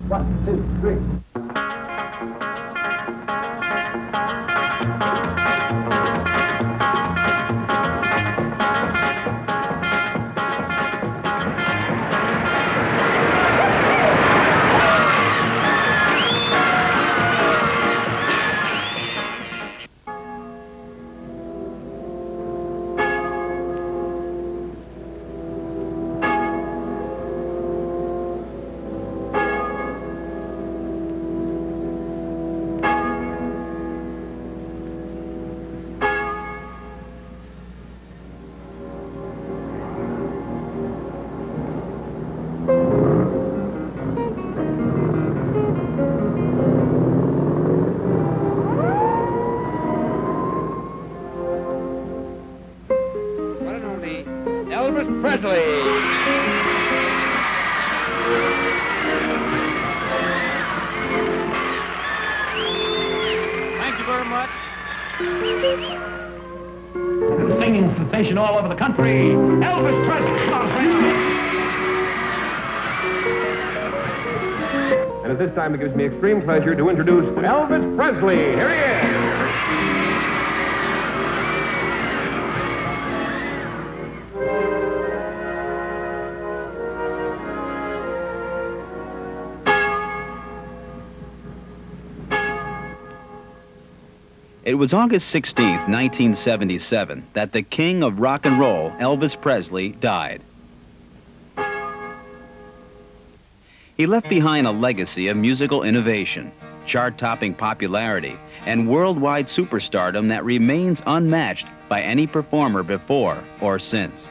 1, 2, 3. Elvis Presley. Thank you very much. The singing sensation all over the country, Elvis Presley. Come on, friend. And at this time, it gives me extreme pleasure to introduce Elvis Presley. Here he is. It was August 16th, 1977, that the king of rock and roll, Elvis Presley, died. He left behind a legacy of musical innovation, chart-topping popularity, and worldwide superstardom that remains unmatched by any performer before or since.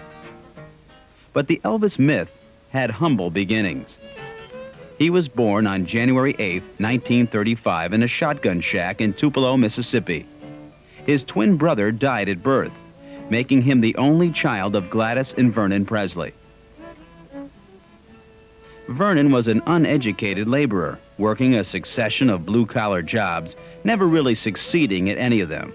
But the Elvis myth had humble beginnings. He was born on January 8, 1935, in a shotgun shack in Tupelo, Mississippi. His twin brother died at birth, making him the only child of Gladys and Vernon Presley. Vernon was an uneducated laborer, working a succession of blue-collar jobs, never really succeeding at any of them,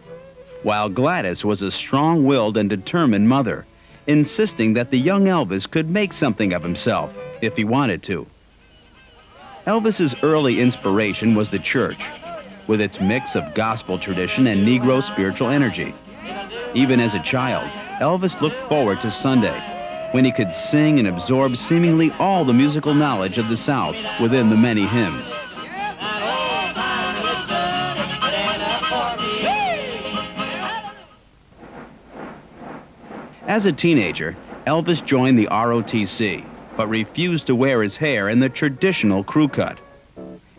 while Gladys was a strong-willed and determined mother, insisting that the young Elvis could make something of himself if he wanted to. Elvis's early inspiration was the church, with its mix of gospel tradition and Negro spiritual energy. Even as a child, Elvis looked forward to Sunday, when he could sing and absorb seemingly all the musical knowledge of the South within the many hymns. As a teenager, Elvis joined the ROTC, but refused to wear his hair in the traditional crew cut.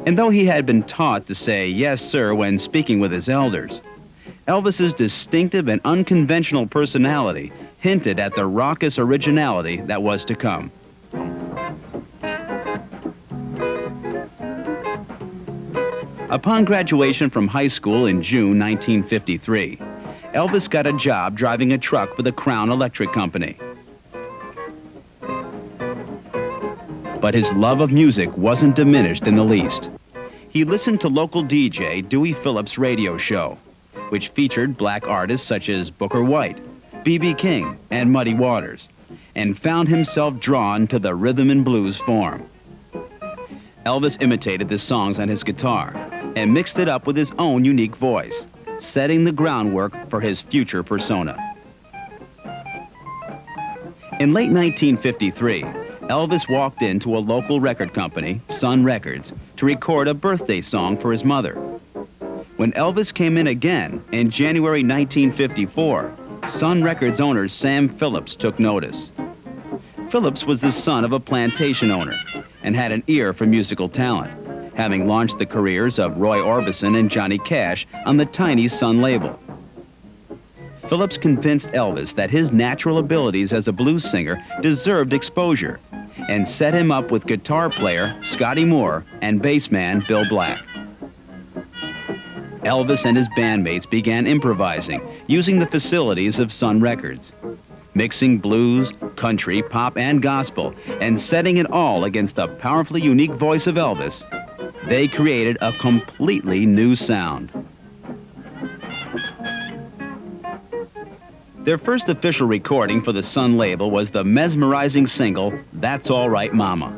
And though he had been taught to say yes, sir, when speaking with his elders, Elvis's distinctive and unconventional personality hinted at the raucous originality that was to come. Upon graduation from high school in June 1953, Elvis got a job driving a truck for the Crown Electric Company. But his love of music wasn't diminished in the least. He listened to local DJ Dewey Phillips' radio show, which featured black artists such as Booker White, B.B. King, and Muddy Waters, and found himself drawn to the rhythm and blues form. Elvis imitated the songs on his guitar and mixed it up with his own unique voice, setting the groundwork for his future persona. In late 1953, Elvis walked into a local record company, Sun Records, to record a birthday song for his mother. When Elvis came in again in January 1954, Sun Records owner Sam Phillips took notice. Phillips was the son of a plantation owner and had an ear for musical talent, having launched the careers of Roy Orbison and Johnny Cash on the tiny Sun label. Phillips convinced Elvis that his natural abilities as a blues singer deserved exposure, and set him up with guitar player Scotty Moore and bassman Bill Black. Elvis and his bandmates began improvising, using the facilities of Sun Records, mixing blues, country, pop, and gospel, and setting it all against the powerfully unique voice of Elvis. They created a completely new sound. Their first official recording for the Sun label was the mesmerizing single, That's All Right Mama.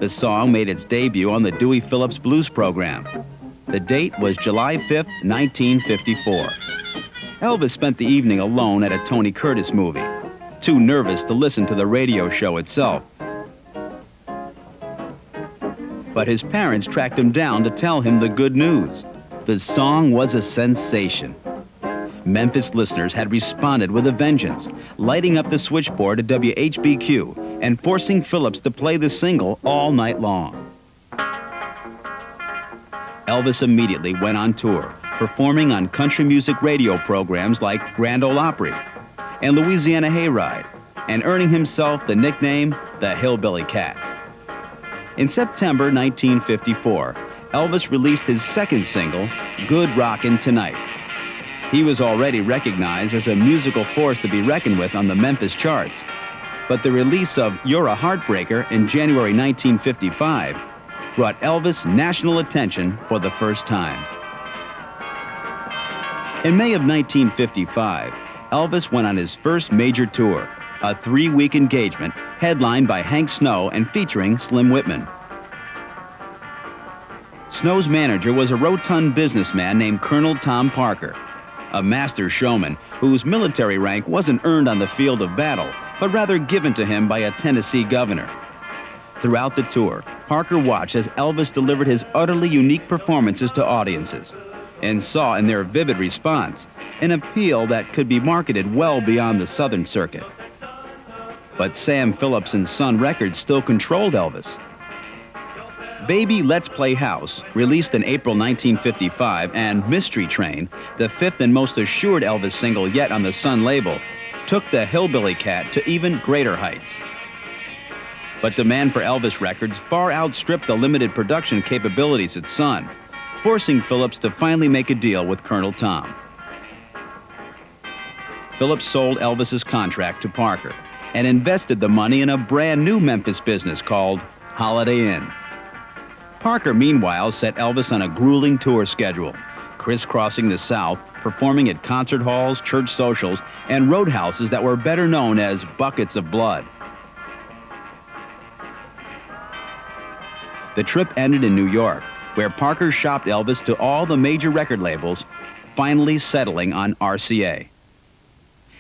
The song made its debut on the Dewey Phillips Blues program. The date was July 5th, 1954. Elvis spent the evening alone at a Tony Curtis movie, too nervous to listen to the radio show itself. But his parents tracked him down to tell him the good news. The song was a sensation. Memphis listeners had responded with a vengeance, lighting up the switchboard at WHBQ and forcing Phillips to play the single all night long. Elvis immediately went on tour, performing on country music radio programs like Grand Ole Opry and Louisiana Hayride, and earning himself the nickname the Hillbilly Cat. In September 1954, Elvis released his second single, Good Rockin' Tonight. He was already recognized as a musical force to be reckoned with on the Memphis charts, but the release of You're a Heartbreaker in January 1955 brought Elvis national attention for the first time. In May of 1955, Elvis went on his first major tour, a 3-week engagement headlined by Hank Snow and featuring Slim Whitman. Snow's manager was a rotund businessman named Colonel Tom Parker, a master showman whose military rank wasn't earned on the field of battle, but rather given to him by a Tennessee governor. Throughout the tour, Parker watched as Elvis delivered his utterly unique performances to audiences and saw in their vivid response an appeal that could be marketed well beyond the Southern circuit. But Sam Phillips and Sun Records still controlled Elvis. Baby Let's Play House, released in April 1955, and Mystery Train, the fifth and most assured Elvis single yet on the Sun label, took the Hillbilly Cat to even greater heights. But demand for Elvis records far outstripped the limited production capabilities at Sun, forcing Phillips to finally make a deal with Colonel Tom. Phillips sold Elvis's contract to Parker and invested the money in a brand new Memphis business called Holiday Inn. Parker, meanwhile, set Elvis on a grueling tour schedule, crisscrossing the South, performing at concert halls, church socials, and roadhouses that were better known as buckets of blood. The trip ended in New York, where Parker shopped Elvis to all the major record labels, finally settling on RCA.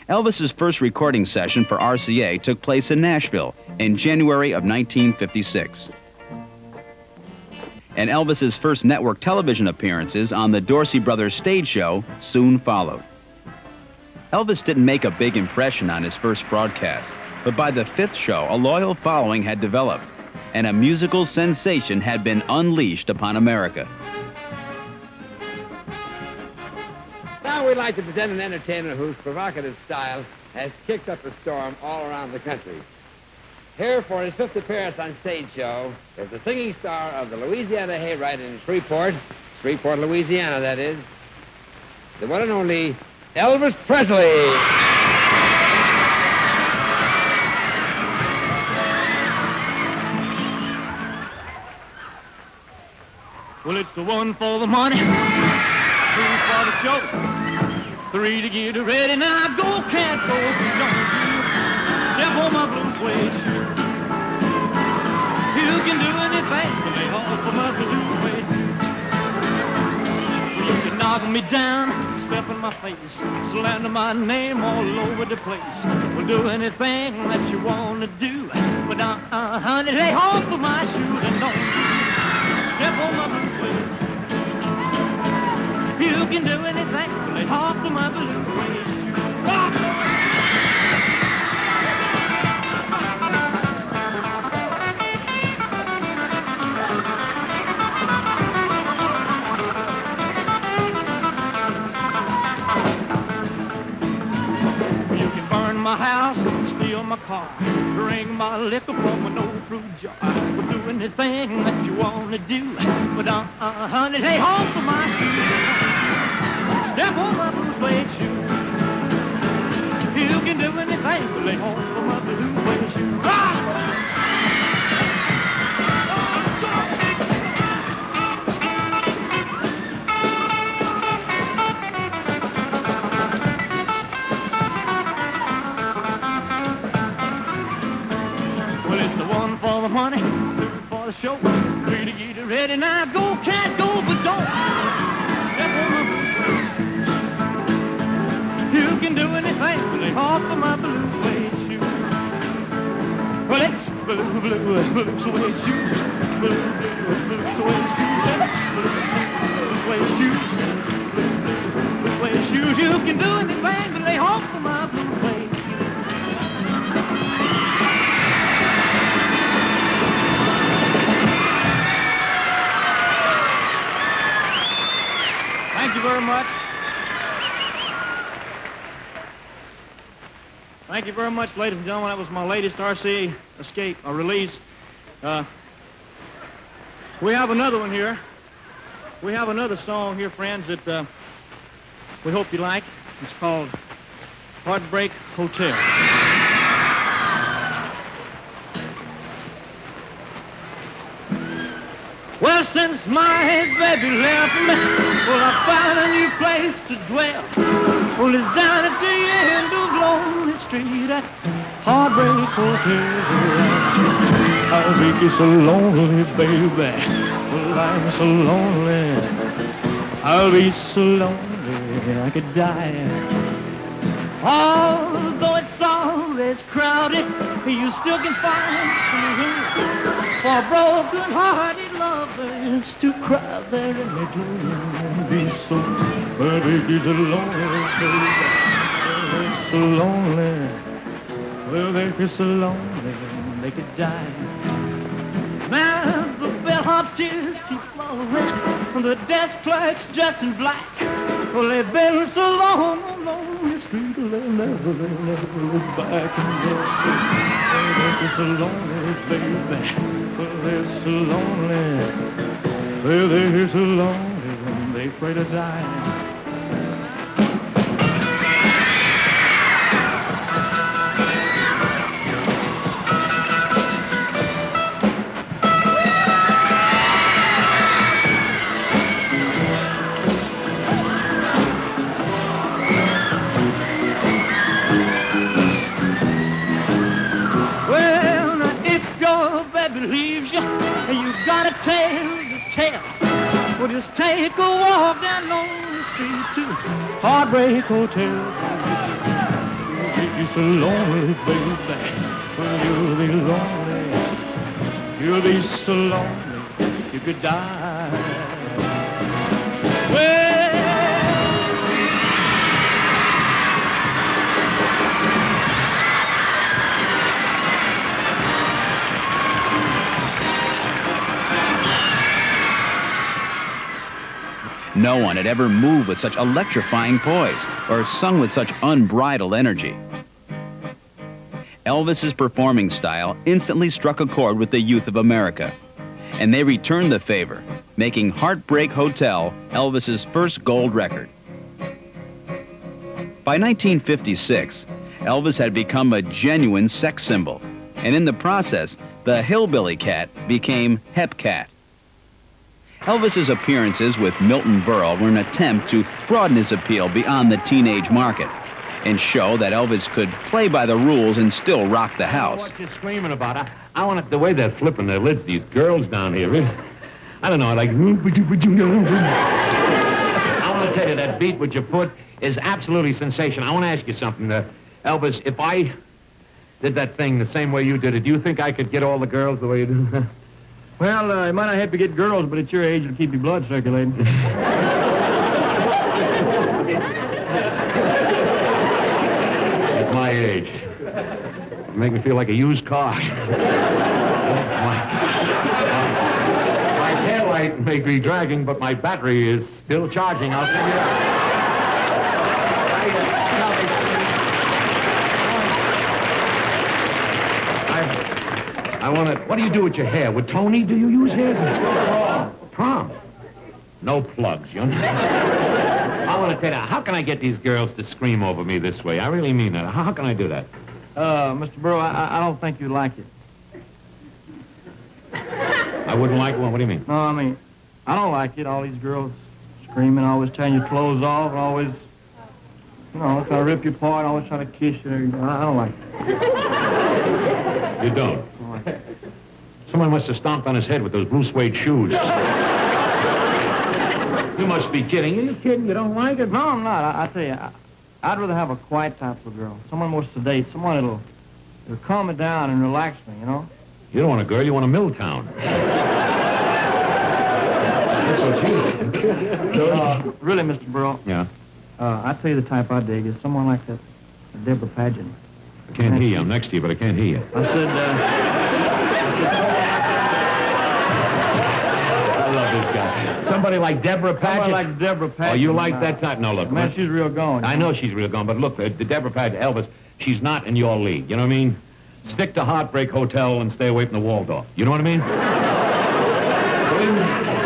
Elvis's first recording session for RCA took place in Nashville in January of 1956. And Elvis's first network television appearances on the Dorsey Brothers stage show soon followed. Elvis didn't make a big impression on his first broadcast, but by the fifth show, a loyal following had developed, and a musical sensation had been unleashed upon America. Now we'd like to present an entertainer whose provocative style has kicked up a storm all around the country. Here for his fifth appearance on Stage Show is the singing star of the Louisiana Hayride in Shreveport, Louisiana, that is, the one and only Elvis Presley. Well, it's the one for the money, 2 for the show, 3 to get ready. Now go, can't go, don't you step on my blue suede shoe. You can do anything, but lay off of my blue suede shoe. You can knock me down, step in my face, slander my name all over the place. We'll do anything that you want to do, but honey, lay off of my shoes and don't step on my blue suede. You can do anything, but lay off of my blue suede shoes. Rock! My house, steal my car, drink my liquor from an old fruit jar. We'll do anything that you want to do, but honey, lay home for my shoes. Step on my blue suede shoes. You can do anything, but lay home for my blue suede shoes. Rock! For the money, 2 for the Daddy, now go, can't go, but don't. You can do anything but lay off of my blue suede shoes. Well, it's blue suede shoes. Blue suede shoes. Blue suede shoes. Blue suede shoes. You can do anything but lay off of my blue suede shoes. Thank you very much. Thank you very much, ladies and gentlemen. That was my latest RCA escape, or release. We have another one here. We have another song here, friends, that we hope you like. It's called Heartbreak Hotel. Well, since my baby left me, well, I found a new place to dwell. Well, it's down at the end of Lonely Street at Heartbreak Hotel. I'll make you so lonely, baby. Well, I'm so lonely. I'll be so lonely I could die. Although it's always crowded, you still can find some room for broken-hearted lovers to cry there in the gloom and be so, baby, so lonely, baby. So lonely. Well, they'd be so lonely they could die. Now the bellhop tears keep flowing, the desk clerk's dressed in black. Well, they've been so long on Lonely Street, they'll never look back. And they're so lonely, baby. Well, they're so lonely. Well, they're so lonely, they pray to die. Leaves you, and you got a tale to tell. Well, just take a walk down Lonely Street to Heartbreak Hotel. You'll be so lonely, baby. Well, you'll be lonely. You'll be so lonely you could die. Well, no one had ever moved with such electrifying poise or sung with such unbridled energy. Elvis's performing style instantly struck a chord with the youth of America, and they returned the favor, making Heartbreak Hotel Elvis's first gold record. By 1956, Elvis had become a genuine sex symbol, and in the process, the hillbilly cat became Hep Cat. Elvis's appearances with Milton Berle were an attempt to broaden his appeal beyond the teenage market and show that Elvis could play by the rules and still rock the house. What you screaming about? I want it the way they're flipping their lids, these girls down here. I don't know, I like... I want to tell you, that beat with your foot is absolutely sensational. I want to ask you something, Elvis. If I did that thing the same way you did it, do you think I could get all the girls the way you do? Well, you might not have to get girls, but at your age, it'll keep your blood circulating. At my age. It'll make me feel like a used car. My taillight may be dragging, but my battery is still charging. I'll send you that. I want to... What do you do with your hair? With Tony, do you use hair? Tom. No plugs, you know. I want to tell you, how can I get these girls to scream over me this way? I really mean that. How can I do that? Mr. Burrow, I don't think you'd like it. I wouldn't like one? What do you mean? No, I mean, I don't like it. All these girls screaming, always tearing your clothes off, and always, you know, trying to rip you apart, always trying to kiss you. I don't like it. You don't? Someone must have stomped on his head with those blue suede shoes. You must be kidding. Are you kidding? You don't like it? No, I'm not. I tell you, I'd rather have a quiet type of girl. Someone more sedate. Someone that'll calm me down and relax me, you know? You don't want a girl, you want a Milltown. That's what you want. Really, Mr. Burrell, Yeah. I tell you the type I dig is someone like that Deborah Paget. I can't hear you. I'm next to you, but I can't hear you. I said, I love this guy. Somebody like Deborah Paget? someone like Deborah Paget. Oh, you like that type? No, look. Man, she's real going. I know she's real gone, but look, the Deborah Paget, Elvis, she's not in your league. You know what I mean? Stick to Heartbreak Hotel and stay away from the Waldorf. You know what I mean?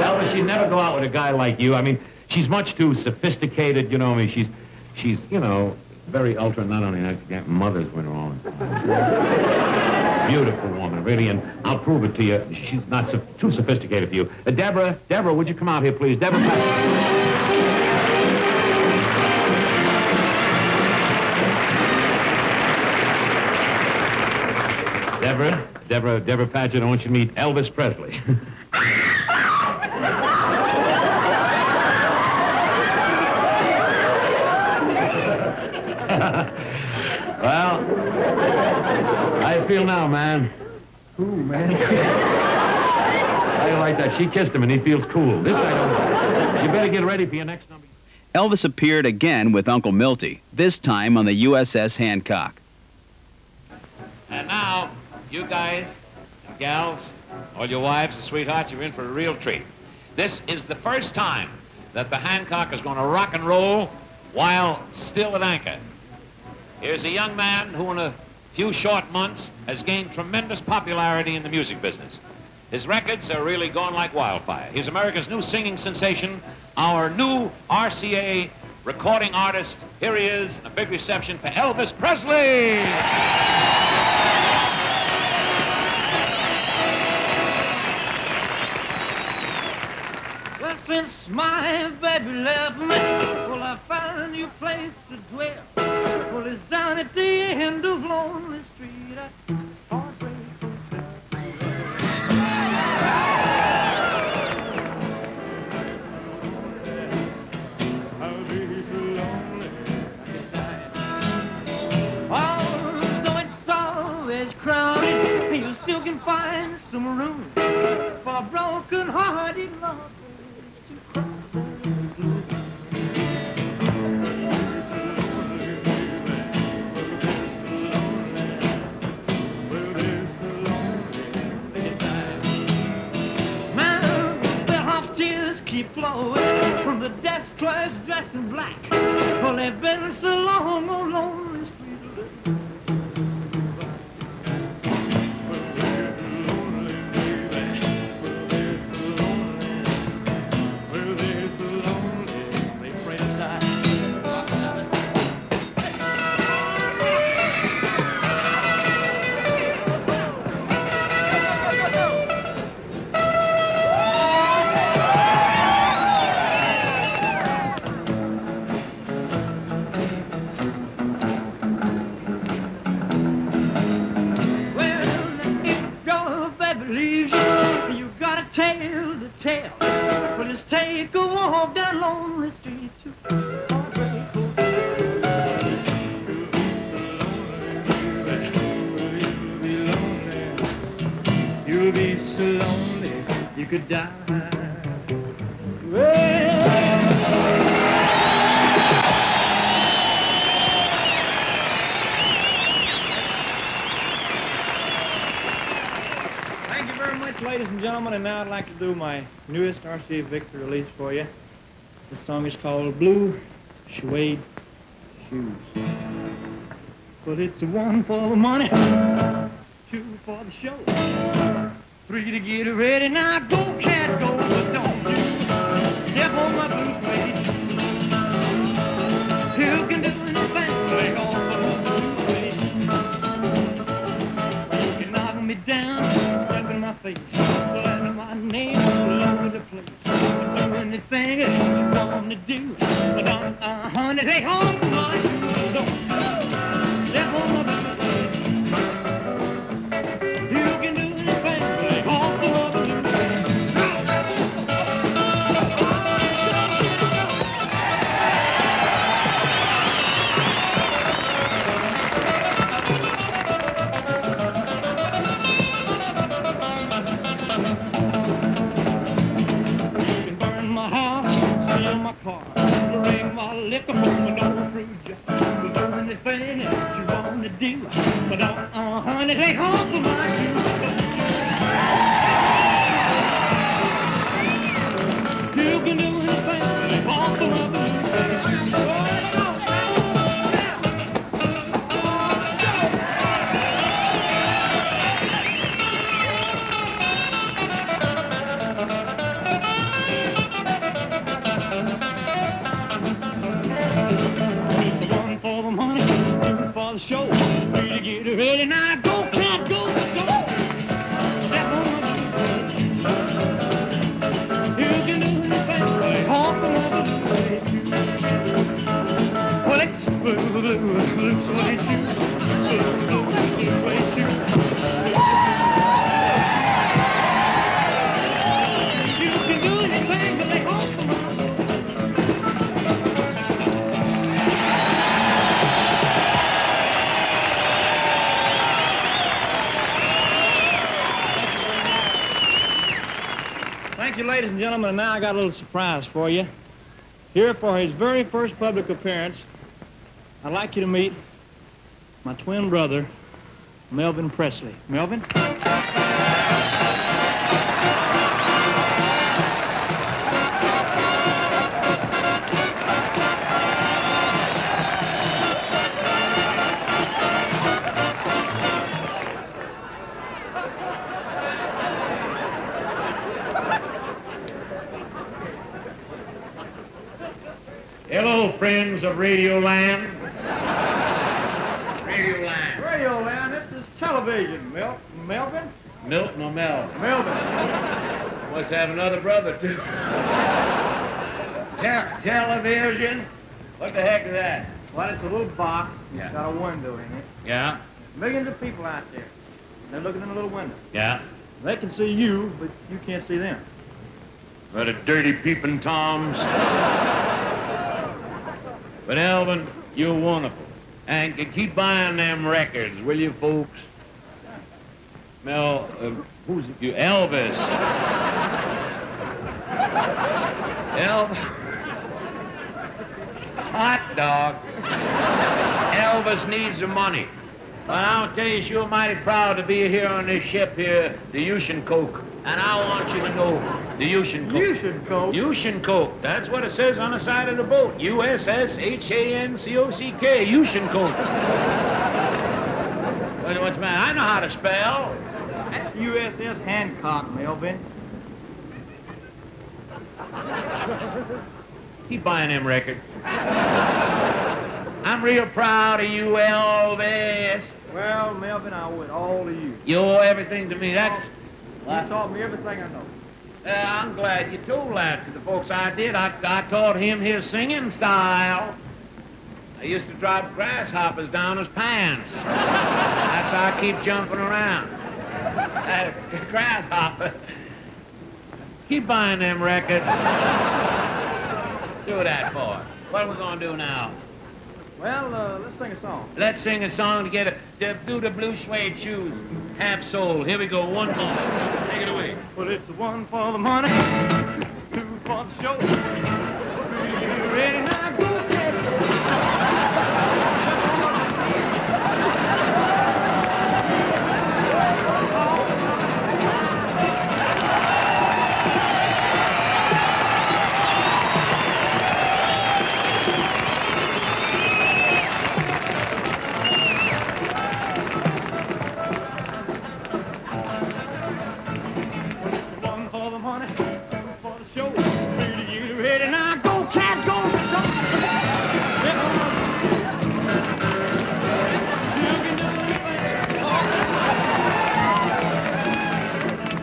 Elvis, she'd never go out with a guy like you. I mean, she's much too sophisticated, you know what I mean? She's, you know, very ultra, not only that, mothers went wrong. Beautiful woman, really, and I'll prove it to you. She's not too sophisticated for you. Deborah, would you come out here, please? Deborah Deborah Paget, I want you to meet Elvis Presley. Well, how you feel now, man? Ooh, man. How you like that? She kissed him and he feels cool. This I don't know. You better get ready for your next number. Elvis appeared again with Uncle Milty, this time on the USS Hancock. And now, you guys and gals, all your wives and sweethearts, you're in for a real treat. This is the first time that the Hancock is going to rock and roll while still at anchor. Here's a young man who in a few short months has gained tremendous popularity in the music business. His records are really going like wildfire. He's America's new singing sensation, our new RCA recording artist. Here he is, a big reception for Elvis Presley. Well, since my baby left me, well, I found a new place to dwell. Well, it's down at the end of Lonely Street at Heartbreak Hotel. I'll be so lonely I can die. Although it's always crowded, you still can find some room for a broken-hearted love. Keep flowing from the desk clerks dressed in black. Well, they've been so long on Lonely Street. Well, they're so lonely, they pray to die. Well, just take a walk down Lonely Street to Heartbreak Hotel. You'll be so lonely you could die. Thank you very much, ladies and gentlemen, and now I'd like to do my newest RCA Victor release for you. The song is called Blue Suede Shoes. But it's 1 for the money, 2 for the show, 3 to get ready. Now go, cat, go, but don't step on my blue suede shoes. You can do anything, like all the blue suede shoes. You can knock me down, step in my face, slander my name all over the place. Do anything that you want to do, but don't, honey, take home my shoes. Don't step on my blue suede shoes. You can do anything, take off the blue suede shoes. liquor from no fruit jar. We're doing anything that you want to do. But honey, take hold of my shoe. You can do anything, take hold of my shoe. One for the money, two for the show. Three to get ready, now go, cat, go, go. Step on my you can do anything, half another way. Well, it's blue suede shoes, blue suede shoes. You can do anything, but they half another. Thank you, ladies and gentlemen, and now I got a little surprise for you. Here for his very first public appearance, I'd like you to meet my twin brother, Melvin Presley. Melvin? Hello, friends of Radio Land. Radio Land. Radio Land, this is television. Melvin? Milton or Mel? Melvin. Must have another brother, too. Television? What the heck is that? Well, it's a little box. It's Yeah. got a window in it. Yeah? Millions of people out there. They're looking in a little window. Yeah? They can see you, but you can't see them. What a dirty peeping toms. But Elvin, you're wonderful. And keep buying them records, will you, folks? Mel, who's it? You? Elvis. Hot dog. Elvis needs the money. Well, I'll tell you, you're mighty proud to be here on this ship here, the Ocean Coke. And I want you to know the Ocean Coke. Ocean Coke? Ocean Coke. That's what it says on the side of the boat. USSHANCOCK. Ocean Coke. What's the matter? I know how to spell. That's USS Hancock, Melvin. Keep buying them records. I'm real proud of you, Elvis. Well, Melvin, I owe it all to you. You owe everything to me. That's... You taught me everything I know. I'm glad you told that to the folks I did. I taught him his singing style. I used to drop grasshoppers down his pants. That's how I keep jumping around. Grasshopper. Keep buying them records. Do that for us. What are we going to do now? Well, let's sing a song. Let's sing a song to do the blue suede shoes. Half soul. Here we go. One more. Take it away. Well, it's one for the money, two for the show. You ready now? Go get it. One for the money, two for the show. You ready now? Go, cat, go, go.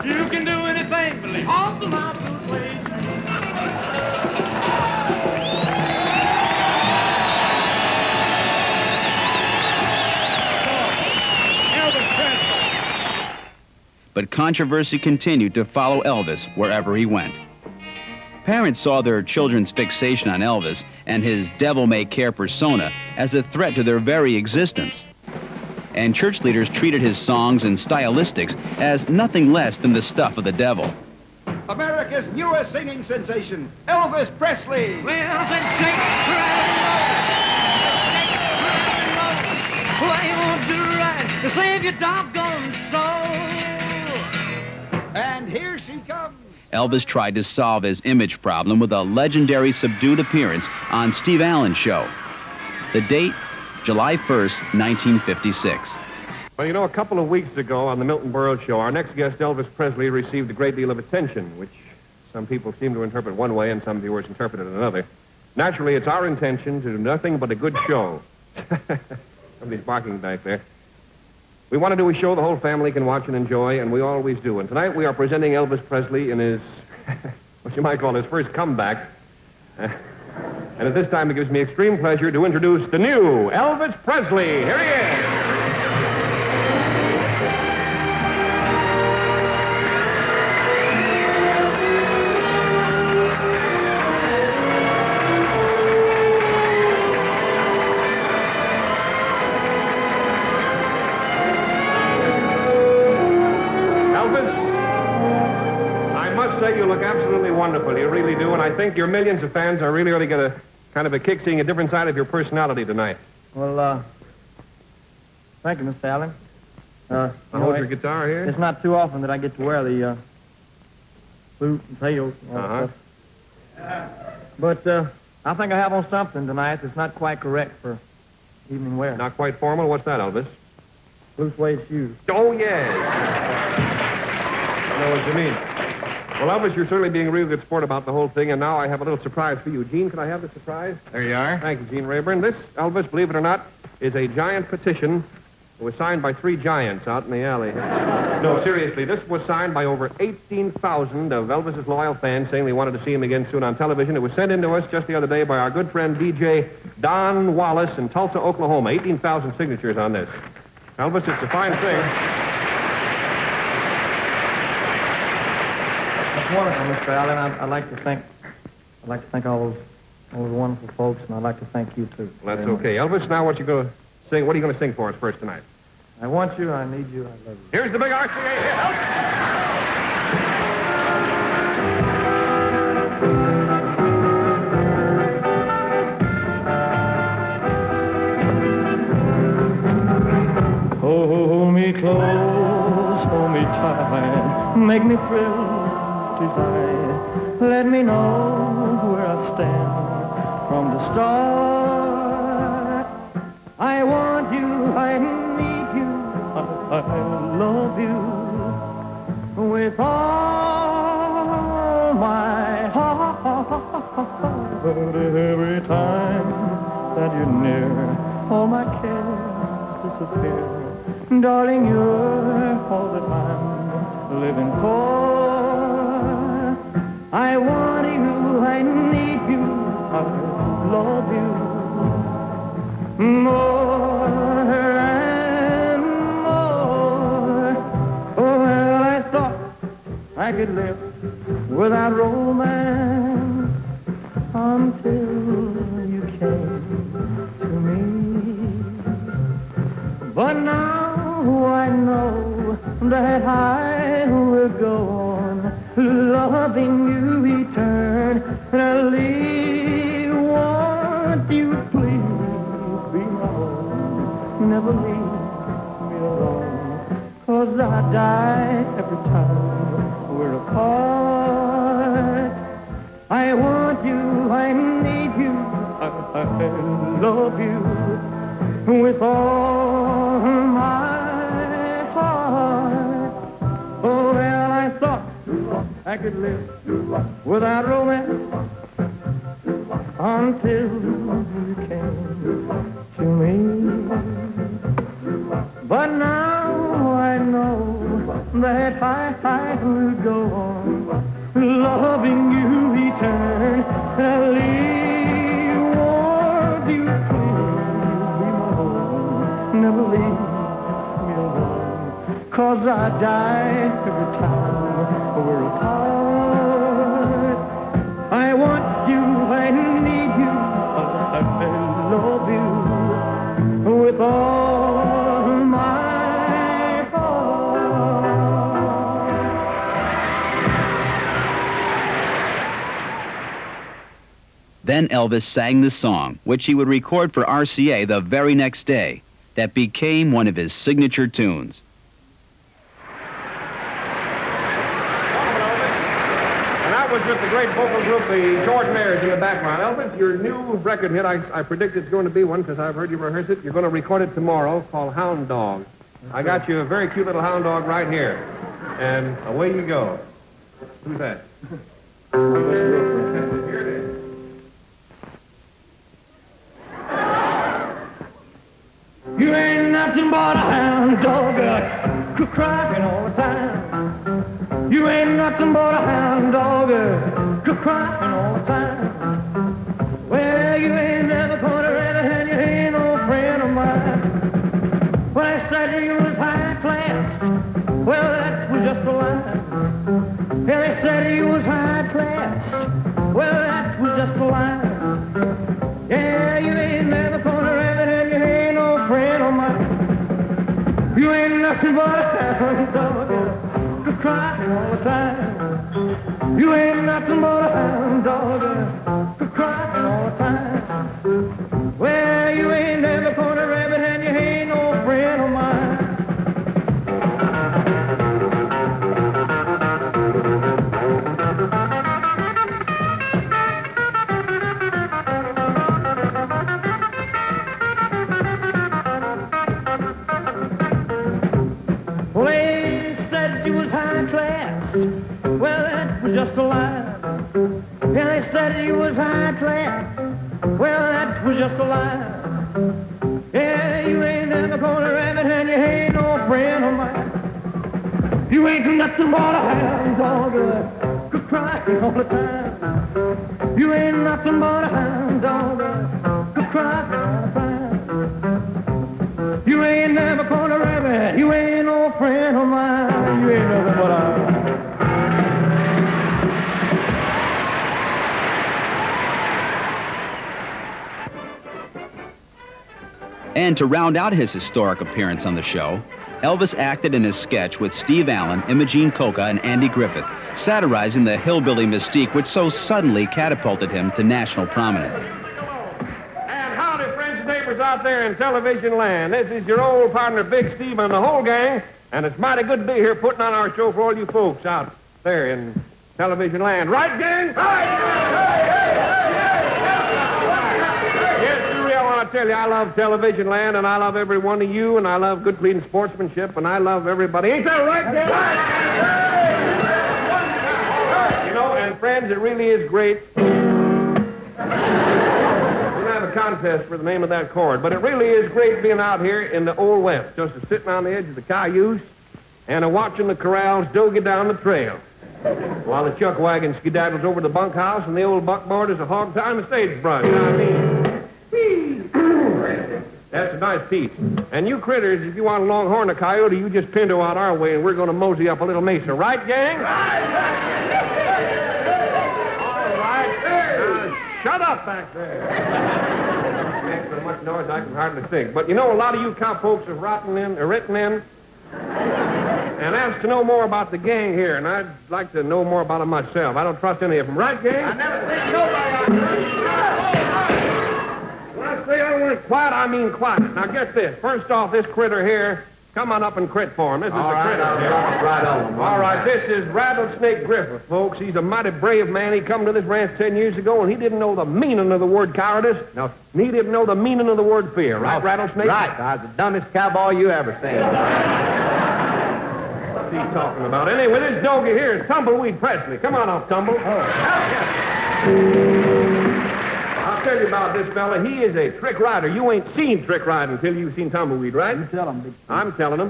You can do anything, believe all the my blue suede shoes. Elvis Presley. But controversy continued to follow Elvis wherever he went. Parents saw their children's fixation on Elvis and his devil-may-care persona as a threat to their very existence. And church leaders treated his songs and stylistics as nothing less than the stuff of the devil. America America's newest singing sensation, Elvis Presley. Well, said shake, rattle, what you want to right to save your doggone soul. And here she comes. Elvis tried to solve his image problem with a legendary subdued appearance on Steve Allen's show. The date, July 1st, 1956. Well, you know, a couple of weeks ago on the Milton Berle Show, our next guest, Elvis Presley, received a great deal of attention, which some people seem to interpret one way and some viewers interpret it another. Naturally, it's our intention to do nothing but a good show. Somebody's barking back there. We want to do a show the whole family can watch and enjoy, and we always do. And tonight we are presenting Elvis Presley in his, what you might call his first comeback. And at this time, it gives me extreme pleasure to introduce the new Elvis Presley. Here he is. You look absolutely wonderful. You really do. And I think your millions of fans are really going to get a kind of a kick seeing a different side of your personality tonight. Well, thank you, Mr. Allen. I'll hold your guitar here. It's not too often that I get to wear the flute and tails and all that stuff. But I think I have on something tonight that's not quite correct for evening wear. Not quite formal? What's that, Elvis? Blue suede shoes. Oh, yes. I know what you mean. Well, Elvis, you're certainly being a real good sport about the whole thing, and now I have a little surprise for you. Gene, can I have the surprise? There you are. Thank you, Gene Rayburn. This, Elvis, believe it or not, is a giant petition. It was signed by 3 giants out in the alley. No, seriously, this was signed by over 18,000 of Elvis's loyal fans saying they wanted to see him again soon on television. It was sent in to us just the other day by our good friend DJ Don Wallace in Tulsa, Oklahoma. 18,000 signatures on this. Elvis, it's a fine thing. That's wonderful, Mr. Allen. I'd like to thank all those wonderful folks, and I'd like to thank you too. Well, that's okay. Elvis, now what you going to sing? What are you going to sing for us first tonight? I want you, I need you, I love you. Here's the big RCA hit. Hold me close, hold me tight, make me thrill. Let me know where I stand from the start. I want you, I need you, I love you with all my heart. Every time that you're near, all my cares disappear. Darling, you're all that I'm living for. I want you, I need you, I love you more and more. Oh, well, I thought I could live without romance until you came to me. But now I know that I will go on loving you eternally. Won't you please be my own? Never leave me alone, 'cause I die every time we're apart. I want you, I need you, I love you with all my heart. Oh, well, I thought I could live without romance until you came to me. But now I know that I will go on loving you eternally. Won't you please be my own? Never leave me alone, 'cause I die every time we're apart. I want you, I need you, I love you with all my heart. Then Elvis sang the song, which he would record for RCA the very next day, that became one of his signature tunes. And that was with the great vocal group, the Jordanaires, in the background. Elvis, your new record hit, I predict it's going to be one because I've heard you rehearse it. You're going to record it tomorrow, called Hound Dog. I got you a very cute little hound dog right here. And away you go. Who's that? Here it is. You ain't nothing but a hound dog, crying all the time. You ain't nothing but a hound dog, crying all the time. Well, you ain't never caught a rabbit and you ain't no friend of mine. Well, I said you was high class. Well, that was just a lie. Yeah, they said you was high class. Well, that was just a lie. Yeah, you ain't never caught a rabbit and you ain't no friend of mine. You ain't nothing but a hound dog, crying all the time. You ain't nothing but a hound dog, crying all the time. Well, you ain't never caught a rabbit and you ain't no friend of mine. Well, they said you was high class. Well, that was just a lie. Yeah, they said you was high class. Well, that was just a lie. Yeah, you ain't never gonna rabbit and you ain't no friend of mine. You ain't nothing but a hound dog, crying all the time. You ain't nothing but a hound dog, crying all the time. You ain't never caught a rabbit, you ain't no friend of mine. You ain't nothing but a... And to round out his historic appearance on the show, Elvis acted in his sketch with Steve Allen, Imogene Coca, and Andy Griffith, satirizing the hillbilly mystique which so suddenly catapulted him to national prominence. And howdy, friends and neighbors out there in television land. This is your old partner, Big Steve, and the whole gang, and it's mighty good to be here putting on our show for all you folks out there in television land. Right, gang? Right! I want to tell you, I love television land, and I love every one of you, and I love good, clean sportsmanship, and I love everybody. Ain't that right, Dan? You know, and friends, it really is great. We don't have a contest for the name of that chord, but it really is great being out here in the Old West, just sitting on the edge of the cayuse and watching the corrals dogie down the trail, while the chuck wagon skedaddles over the bunkhouse and the old buckboard is a hog time the sagebrush. I mean... That's a nice piece. And you critters, if you want a longhorn or coyote, you just pinto out our way, and we're going to mosey up a little mesa. Right, gang? Right. All right. Shut up back there. Makes so much noise I can hardly think. But you know, a lot of you cowpokes have written in, and asked to know more about the gang here, and I'd like to know more about them myself. I don't trust any of them. Right, gang? I never think nobody. When I say I want quiet, I mean quiet. Now, get this. First off, this critter here, come on up and crit for him. This is the critter here. All right, this is Rattlesnake Griffith, folks. He's a mighty brave man. He come to this ranch 10 years ago, and he didn't know the meaning of the word cowardice. No. And he didn't know the meaning of the word fear. Right, Rattlesnake? Right. I was the dumbest cowboy you ever seen. What's he talking about? Anyway, this doggy here is Tumbleweed Presley. Come on up, Tumble. Oh. I'll tell you about this fella. He is a trick rider. You ain't seen trick riding until you've seen Tumbleweed, right? You tell him, Big Steve. I'm telling him.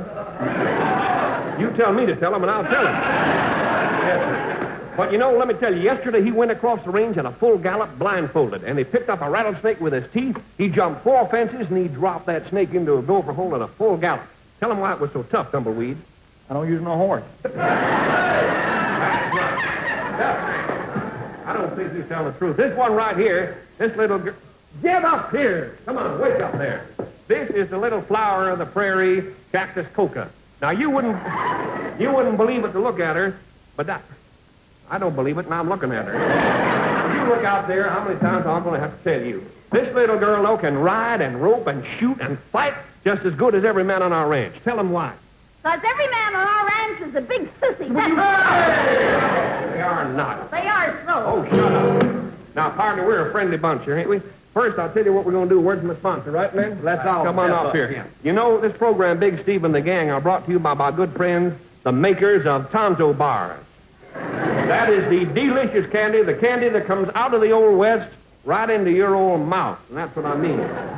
You tell me to tell him, and I'll tell him. Yes, sir. But you know, let me tell you, yesterday he went across the range at a full gallop blindfolded, and he picked up a rattlesnake with his teeth. He jumped 4 fences, and he dropped that snake into a gopher hole at a full gallop. Tell him why it was so tough, Tumbleweed. I don't use no horse. I don't think he's telling the truth. This one right here, this little girl... Get up here! Come on, wake up there. This is the little flower of the prairie, Cactus Coca. Now, you wouldn't believe it to look at her, but I don't believe it, and I'm looking at her. You look out there, how many times I'm going to have to tell you. This little girl, though, can ride and rope and shoot and fight just as good as every man on our ranch. Tell them why. Because every man on our ranch is a big sissy. They are not. They are so. Oh, shut up. Now, partner, we're a friendly bunch here, ain't we? First, I'll tell you what we're going to do. Where's my sponsor, right, man? Let's all come on step up up here. here. You know, this program, Big Steve and the Gang, are brought to you by my good friends, the makers of Tonto bars. That is the delicious candy, the candy that comes out of the Old West right into your old mouth, and that's what I mean.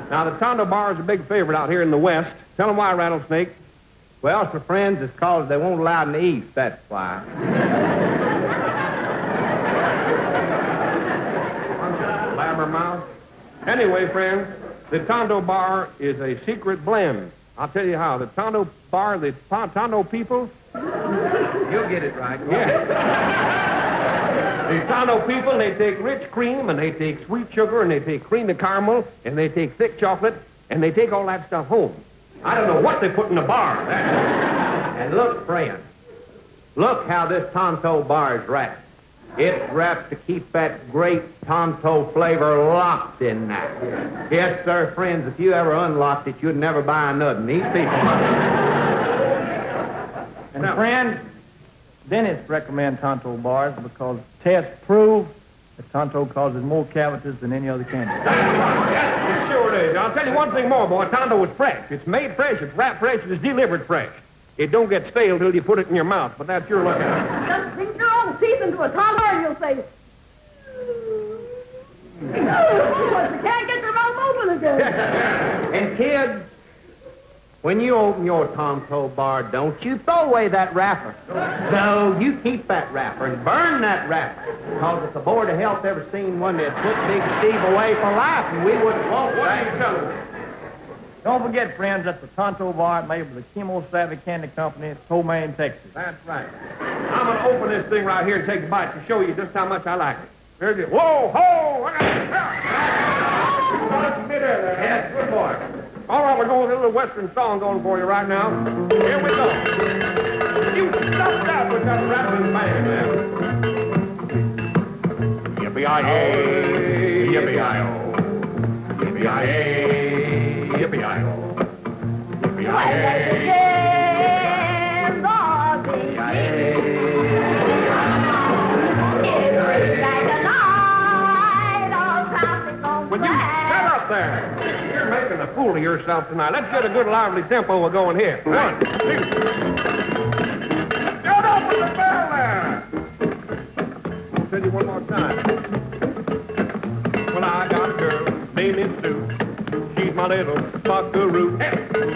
Now, the Tonto bar is a big favorite out here in the West. Tell them why, Rattlesnake. Well, for friends, it's cause they won't allow them to eat, that's why. Blabbermouth. Anyway, friends, the Tonto bar is a secret blend. I'll tell you how. The Tonto bar, the Tonto people... You'll get it right. Yeah. The Tonto people, they take rich cream, and they take sweet sugar, and they take creamy caramel, and they take thick chocolate, and they take all that stuff home. I don't know what they put in the bar. And look, friend, look how this Tonto bar is wrapped. It's wrapped to keep that great Tonto flavor locked in that. Yes, sir, friends, if you ever unlocked it, you'd never buy nothing. These people... And friends, dentists recommend Tonto bars because tests prove that Tonto causes more cavities than any other candy. Yes, it sure is. I'll tell you one thing more, boy. Tonto is fresh. It's made fresh, it's wrapped fresh, it's delivered fresh. It don't get stale till you put it in your mouth, but that's your luck. Just sink your own teeth into a tongue and you'll say... But you can't get your mouth open again. And kids, when you open your Tonto bar, don't you throw away that wrapper. No, you keep that wrapper and burn that wrapper. Because if the Board of Health ever seen one that put Big Steve away for life, and we wouldn't want that. Don't forget, friends, that the Tonto bar is made with the Chemo Savvy Candy Company at Tomaine, Texas. That's right. I'm going to open this thing right here and take a bite to show you just how much I like it. There's it. Whoa, ho! I got it. Yes, good boy. All right, we're going with a little Western song going for you right now. Here we go. You stop that with that rattling bang, man. Yippee-yi-yay, yippee-yi-oh. Yippee-yi-yay, yippee-yi-oh. Yippee-yi-yay. Would you shut up there? You're making a fool of yourself tonight. Let's get a good lively tempo we're going here. 1, 2. Shut up with the bell there. I'll tell you one more time. Well, I got a girl, name is Sue. She's my little buckaroo.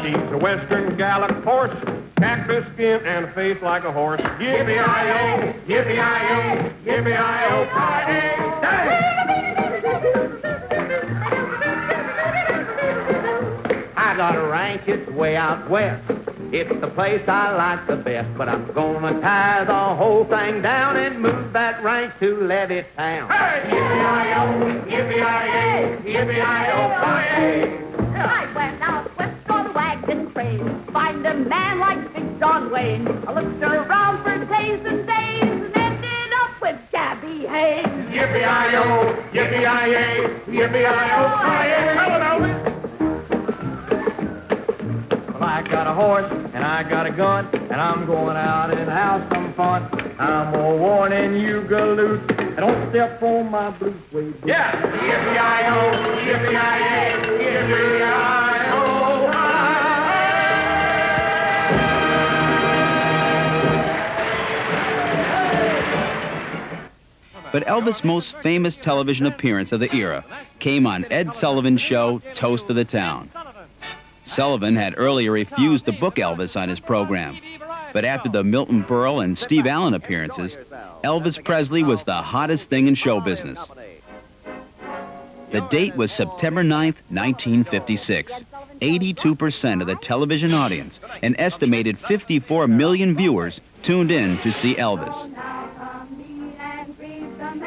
She's a western Gallic horse, cactus skin and a face like a horse. Yippee-yi-yo, yippee-yi-yo, yippee-yi-yo, party day! I got a ranch, it's way out west. It's the place I like the best, but I'm gonna tie the whole thing down and move that ranch to Levittown. Hey, yippee-yi-yo, yippee-yi-yay, yippee-yi-yo, party! I went out west for the wagon train. Find a man like Big John Wayne. I looked around for days and days and ended up with Gabby Hayes. Yippee-yi-yo, yippee-yi-yay, yippee-yi-yo, party! Hello, Elvis! Well, I got a horse and I got a gun and I'm going out and have some fun. I'm more warning you, galoot. Don't step on my blue suede boots. Yeah! Yippee-yi-yo, yippee-yi-yay, yippee-yi-yo, But Elvis' most famous television appearance of the era came on Ed Sullivan's show, Toast of the Town. Sullivan had earlier refused to book Elvis on his program, but after the Milton Berle and Steve Allen appearances, Elvis Presley was the hottest thing in show business. The date was September 9th, 1956. 82% of the television audience, an estimated 54 million viewers, tuned in to see Elvis.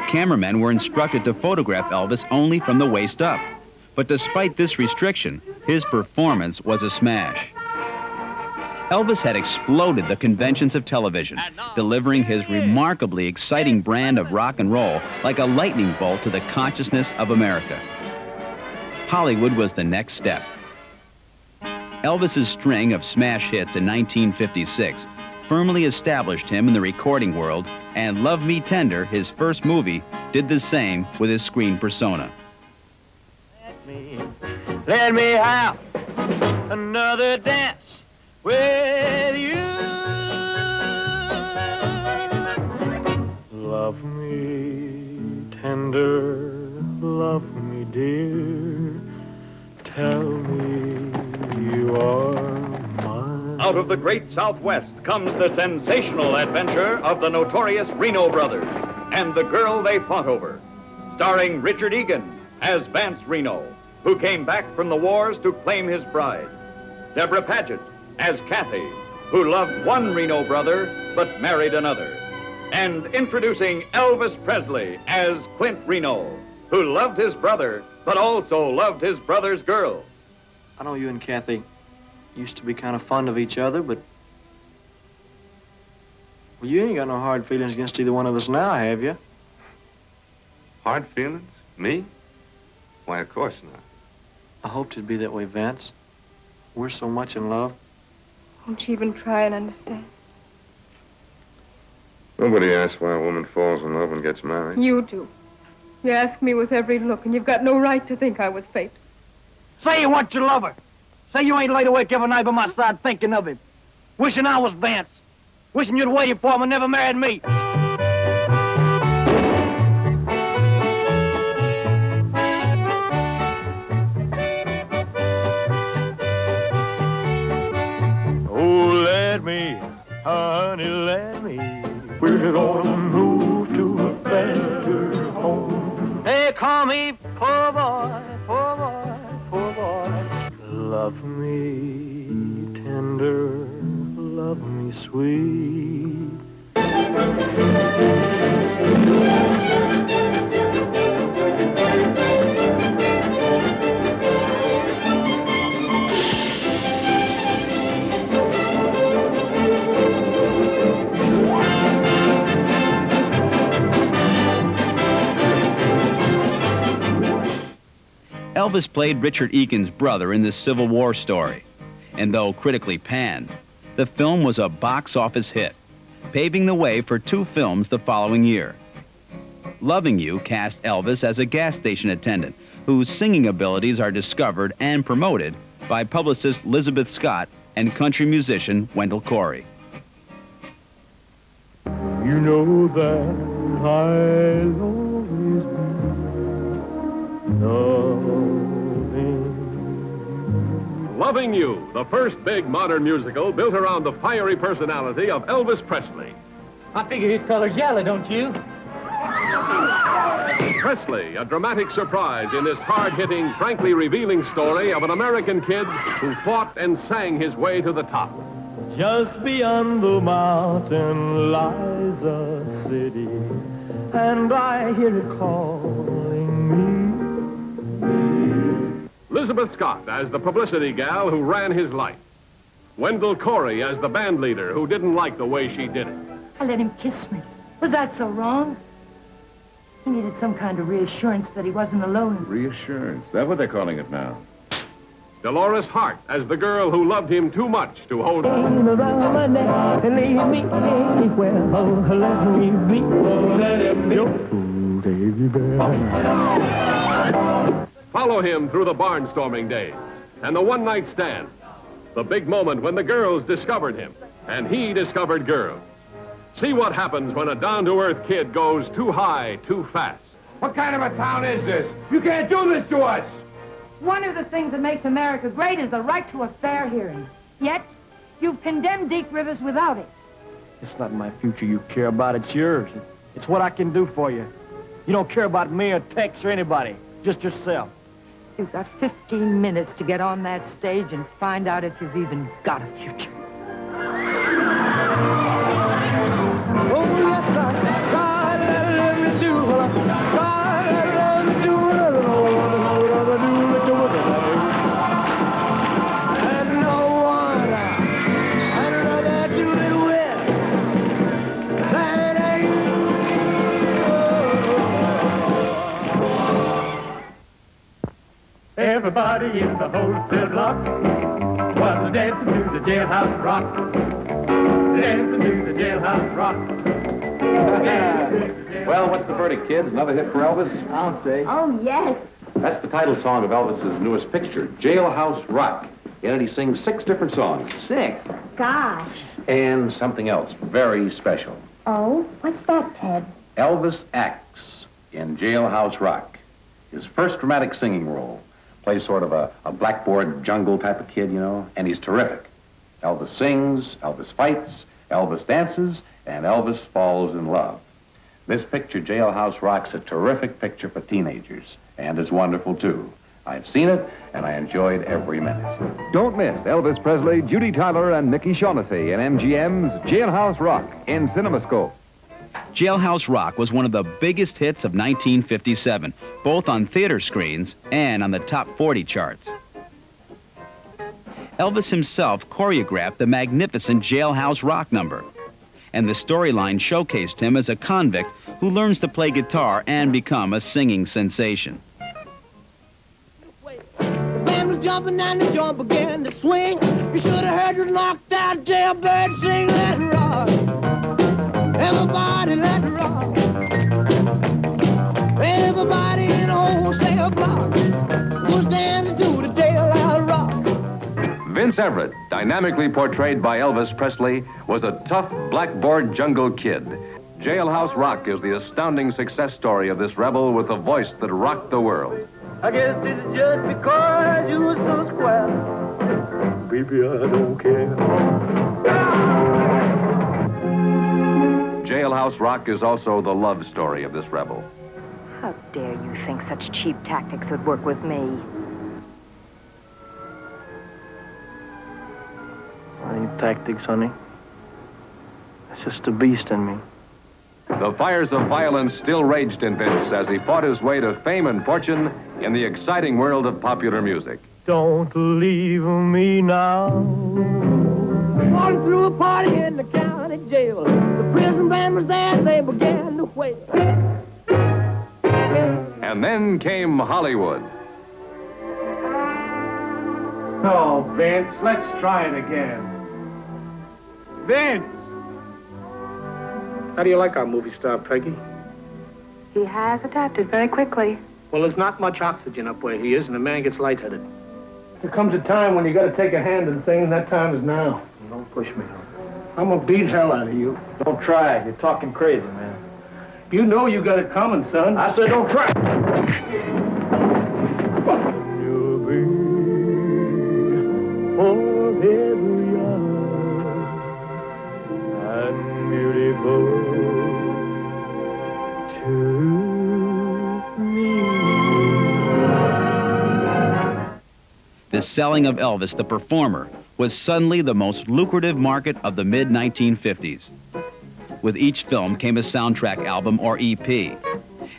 Cameramen were instructed to photograph Elvis only from the waist up. But despite this restriction, his performance was a smash. Elvis had exploded the conventions of television, delivering his remarkably exciting brand of rock and roll like a lightning bolt to the consciousness of America. Hollywood was the next step. Elvis's string of smash hits in 1956 firmly established him in the recording world, and Love Me Tender, his first movie, did the same with his screen persona. Let me have another dance with you. Love me tender, love me dear, tell me you are mine. Out of the great Southwest comes the sensational adventure of the notorious Reno brothers and the girl they fought over, starring Richard Egan as Vance Reno, who came back from the wars to claim his bride, Deborah Paget as Kathy, who loved one Reno brother but married another, and introducing Elvis Presley as Clint Reno, who loved his brother but also loved his brother's girl. I know you and Kathy used to be kind of fond of each other, but... Well, you ain't got no hard feelings against either one of us now, have you? Hard feelings? Me? Why, of course not. I hoped it'd be that way, Vance. We're so much in love. Won't you even try and understand? Nobody asks why a woman falls in love and gets married. You do. You ask me with every look, and you've got no right to think I was faithless. Say you want your lover. Say you ain't laid awake every night by my side thinking of him. Wishing I was Vance. Wishing you'd waited for him and never married me. Oh, let me, honey, let me. We're gonna move to a better home. They call me poor boy, poor boy, poor boy. Love me tender, love me sweet. Elvis played Richard Egan's brother in this Civil War story, and though critically panned, the film was a box office hit, paving the way for two films the following year. Loving You cast Elvis as a gas station attendant whose singing abilities are discovered and promoted by publicist Elizabeth Scott and country musician Wendell Corey. You know that I'll always be loving. Loving You, the first big modern musical built around the fiery personality of Elvis Presley. I figure his color's yellow, don't you? Presley, a dramatic surprise in this hard-hitting, frankly revealing story of an American kid who fought and sang his way to the top. Just beyond the mountain lies a city, and I hear it calling me. Elizabeth Scott as the publicity gal who ran his life. Wendell Corey as the band leader who didn't like the way she did it. I let him kiss me. Was that so wrong? He needed some kind of reassurance that he wasn't alone. Reassurance. Is that what they're calling it now? Dolores Hart as the girl who loved him too much to hold her. Follow him through the barnstorming days and the one-night stand. The big moment when the girls discovered him and he discovered girls. See what happens when a down-to-earth kid goes too high, too fast. What kind of a town is this? You can't do this to us! One of the things that makes America great is the right to a fair hearing. Yet, you've condemned Deke Rivers without it. It's not my future you care about, it's yours. It's what I can do for you. You don't care about me or Tex or anybody, just yourself. You've got 15 minutes to get on that stage and find out if you've even got a future. Oh, yes, God, let me do what God, let me do what and no one, and Everybody in the wholesale block was dancing to the jailhouse rock. Dancing to the jailhouse rock. Well, what's the verdict, kids? Another hit for Elvis? I'll say. Oh, yes. That's the title song of Elvis's newest picture, Jailhouse Rock. In it, he sings 6 different songs. 6? Gosh. And something else very special. Oh, what's that, Ted? Elvis acts in Jailhouse Rock. His first dramatic singing role. Plays sort of a blackboard jungle type of kid, you know, and he's terrific. Elvis sings, Elvis fights, Elvis dances, and Elvis falls in love. This picture, Jailhouse Rock's a terrific picture for teenagers, and it's wonderful, too. I've seen it, and I enjoyed every minute. Don't miss Elvis Presley, Judy Tyler, and Mickey Shaughnessy in MGM's Jailhouse Rock in CinemaScope. Jailhouse Rock was one of the biggest hits of 1957, both on theater screens and on the top 40 charts. Elvis himself choreographed the magnificent Jailhouse Rock number, and the storyline showcased him as a convict who learns to play guitar and become a singing sensation. The band was jumping and the joint began to swing. You should have heard the knocked out jailbird sing, let it rock. Everybody let it rock. Everybody in a wholesale block was dancing to the jailhouse rock. Vince Everett, dynamically portrayed by Elvis Presley, was a tough blackboard jungle kid. Jailhouse Rock is the astounding success story of this rebel with a voice that rocked the world. I guess it's just because you were so square. Baby, I don't care. Jailhouse Rock is also the love story of this rebel. How dare you think such cheap tactics would work with me? I ain't tactics, honey. It's just a beast in me. The fires of violence still raged in Vince as he fought his way to fame and fortune in the exciting world of popular music. Don't leave me now. Walking through a party in the county jail. The prison band was there, they began to wail. And then came Hollywood. Oh, Vince, let's try it again. Vince! How do you like our movie star, Peggy? He has adapted very quickly. Well, there's not much oxygen up where he is, and the man gets lightheaded. There comes a time when you gotta take a hand in things, and that time is now. Don't push me. I'm gonna beat hell out of you. Don't try. You're talking crazy, man. You know you got it coming, son. I said don't try. You'll be forever young and beautiful to me. The selling of Elvis, the performer, was suddenly the most lucrative market of the mid-1950s. With each film came a soundtrack album or EP,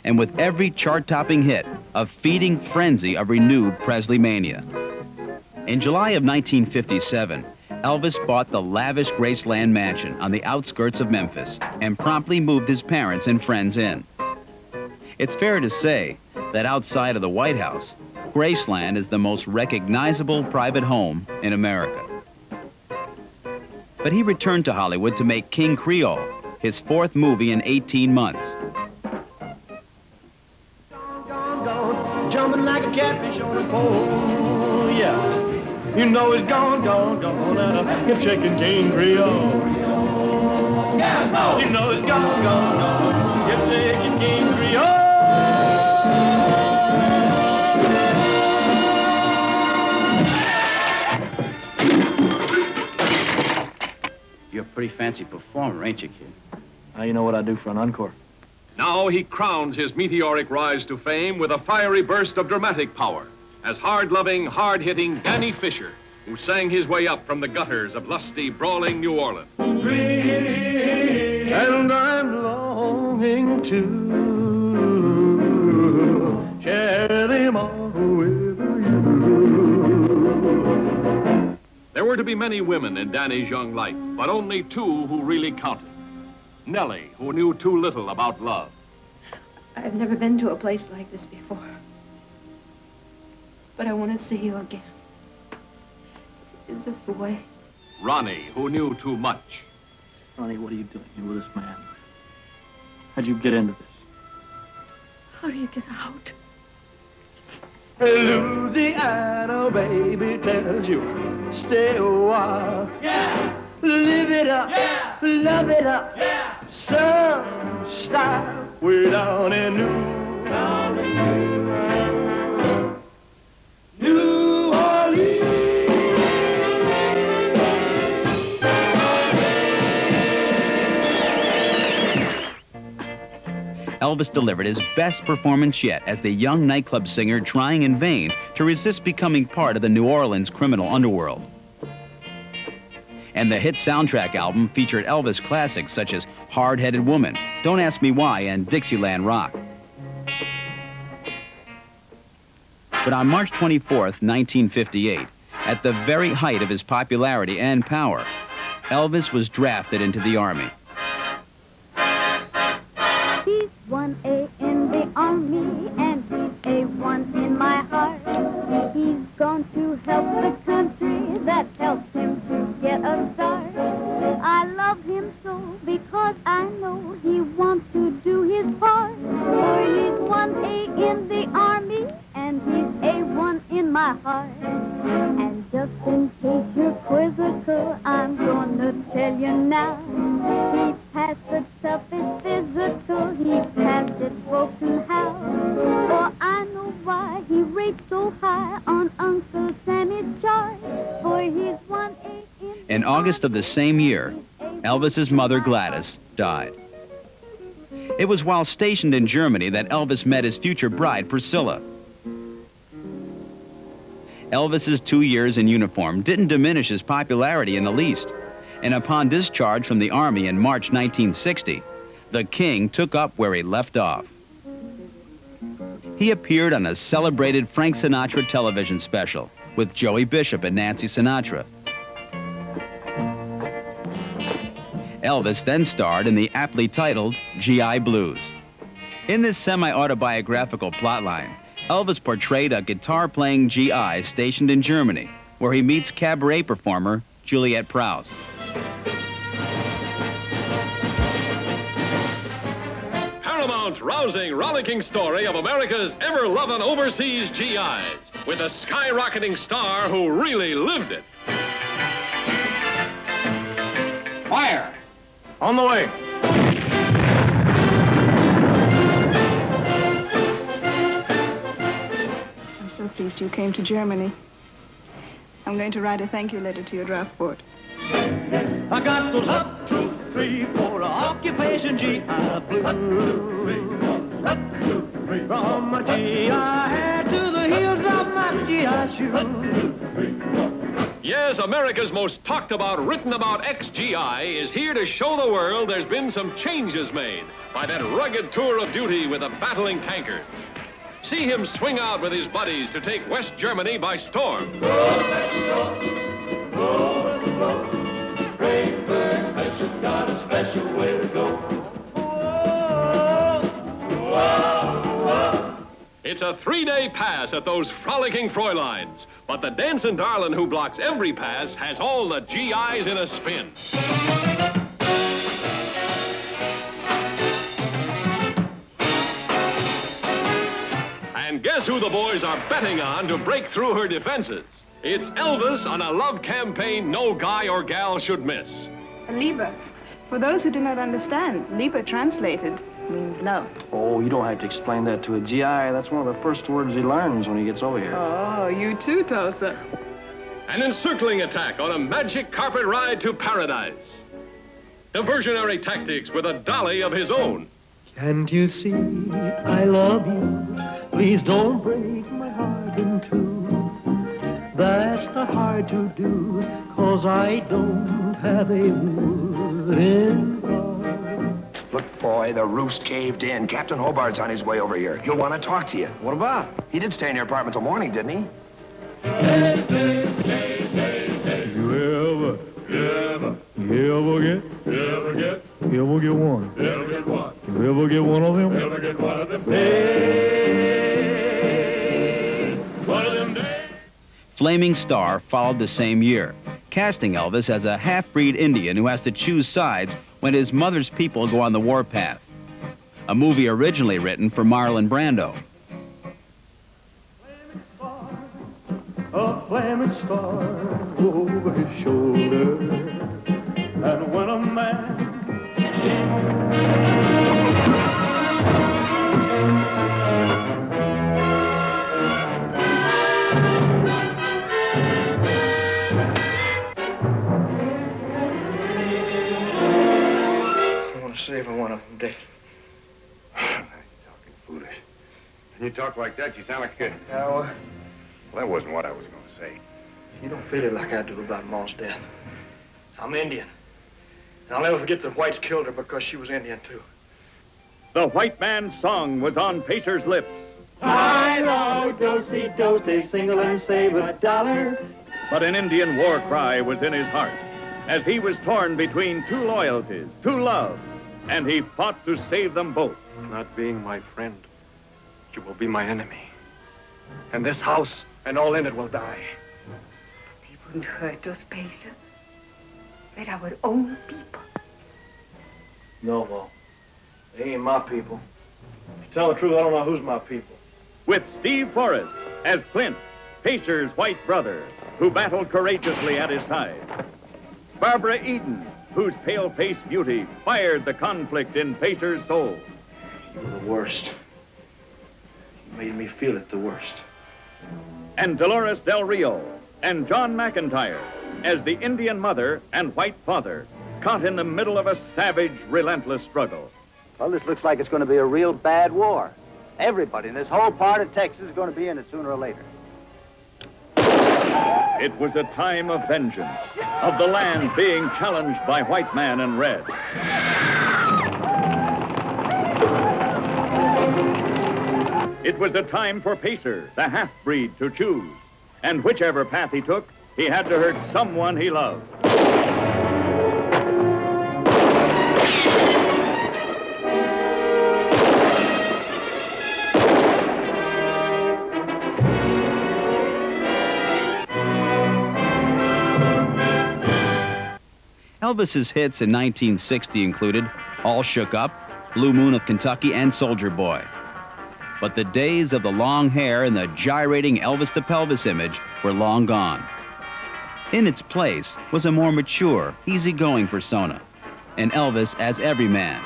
and with every chart-topping hit, a feeding frenzy of renewed Presley mania. In July of 1957, Elvis bought the lavish Graceland mansion on the outskirts of Memphis and promptly moved his parents and friends in. It's fair to say that outside of the White House, Graceland is the most recognizable private home in America. But he returned to Hollywood to make King Creole, his 4th movie in 18 months. Jumping like a catfish on a pole, yeah. You know it's gone, gone, gone, and a hip-shaking King Creole. Yeah, no. You know it's gone, gone, gone, hip-shaking King Creole. You're a pretty fancy performer, ain't you, kid? Now you know what I do for an encore. Now he crowns his meteoric rise to fame with a fiery burst of dramatic power as hard-loving, hard-hitting Danny Fisher, who sang his way up from the gutters of lusty, brawling New Orleans. And I'm longing to share them all with you. There were to be many women in Danny's young life, but only 2 who really counted. Nellie, who knew too little about love. I've never been to a place like this before. But I want to see you again. Is this the way? Ronnie, who knew too much. Ronnie, what are you doing here with this man? How'd you get into this? How do you get out? Louisiana, baby, tells you, stay a while. Yeah. Live it up. Yeah. Love it up. Yeah. Some style. Way down in New Orleans. Elvis delivered his best performance yet as the young nightclub singer trying in vain to resist becoming part of the New Orleans criminal underworld. And the hit soundtrack album featured Elvis classics such as Hard-Headed Woman, Don't Ask Me Why, and Dixieland Rock. But on March 24th, 1958, at the very height of his popularity and power, Elvis was drafted into the Army. He's 1A in the Army, and he's A1 in my heart. He's going to help the country that helped him to get a start. I love him so because I know he wants to do his part. For he's 1A in the Army, and he's A1 in my heart. And just in case you're quizzical, I'm gonna tell you now. He passed the toughest physical, he passed it folks and how. For I know why he rates so high on Uncle Sammy's chart. For he's 1A In August of the same year, Elvis's mother, Gladys, died. It was while stationed in Germany that Elvis met his future bride, Priscilla. Elvis's 2 years in uniform didn't diminish his popularity in the least, and upon discharge from the Army in March 1960, the King took up where he left off. He appeared on a celebrated Frank Sinatra television special with Joey Bishop and Nancy Sinatra. Elvis then starred in the aptly titled G.I. Blues. In this semi-autobiographical plotline, Elvis portrayed a guitar-playing G.I. stationed in Germany, where he meets cabaret performer Juliet Prowse. Paramount's rousing, rollicking story of America's ever-loving overseas GIs, with a skyrocketing star who really lived it. Fire! On the way. I'm so pleased you came to Germany. I'm going to write a thank you letter to your draft board. I got those 1, 2, 3, 4 occupation GI Blues. 1, 2, 3. From my GI hat to the heels of my GI shoes. Yes, America's most talked about, written about ex-GI is here to show the world there's been some changes made by that rugged tour of duty with the battling tankers. See him swing out with his buddies to take West Germany by storm. Special's got a special way to go. It's a 3-day pass at those frolicking Fräuleins, but the dancing darling who blocks every pass has all the GIs in a spin. And guess who the boys are betting on to break through her defenses? It's Elvis on a love campaign no guy or gal should miss. Liebe. For those who do not understand, Liebe translated means love. Oh, you don't have to explain that to a GI. That's one of the first words he learns when he gets over here. Oh, you too, Tulsa. An encircling attack on a magic carpet ride to paradise. Diversionary tactics with a dolly of his own. Can't you see I love you? Please don't break my heart in two. That's not hard to do, 'cause I don't have a wooden heart. Look, boy, the roof's caved in. Captain Hobart's on his way over here. He'll want to talk to you. What about? He did stay in your apartment till morning, didn't he? You ever get one? You ever get one of them? Hey, one of them days. Flaming Star followed the same year, casting Elvis as a half-breed Indian who has to choose sides when his mother's people go on the warpath. A movie originally written for Marlon Brando. A flaming star over his shoulder, and when a man I want to save her one of them, Dick. Foolish. When you talk like that, you sound like a kid. Yeah, Well, that wasn't what I was going to say. you don't feel it like I do about Ma's death. I'm Indian. And I'll never forget the whites killed her because she was Indian, too. The white man's song was on Pacer's lips. Hi-lo, do-si-do, single and save $1. But an Indian war cry was in his heart as he was torn between two loyalties, two loves, and he fought to save them both. Not being my friend, you will be my enemy. And this house and all in it will die. They wouldn't hurt us, Pacer. They're our own people. No, Ma. They ain't my people. To tell the truth, I don't know who's my people. With Steve Forrest as Clint, Pacer's white brother, who battled courageously at his side. Barbara Eden, whose pale-faced beauty fired the conflict in Pacer's soul. You were the worst. You made me feel it the worst. And Dolores Del Rio and John McIntyre as the Indian mother and white father, caught in the middle of a savage, relentless struggle. Well, this looks like it's going to be a real bad war. Everybody in this whole part of Texas is going to be in it sooner or later. It was a time of vengeance, of the land being challenged by white man and red. It was a time for Pacer, the half-breed, to choose. And whichever path he took, he had to hurt someone he loved. Elvis's hits in 1960 included All Shook Up, Blue Moon of Kentucky, and Soldier Boy. But the days of the long hair and the gyrating Elvis the Pelvis image were long gone. In its place was a more mature, easygoing persona, and Elvis as every man.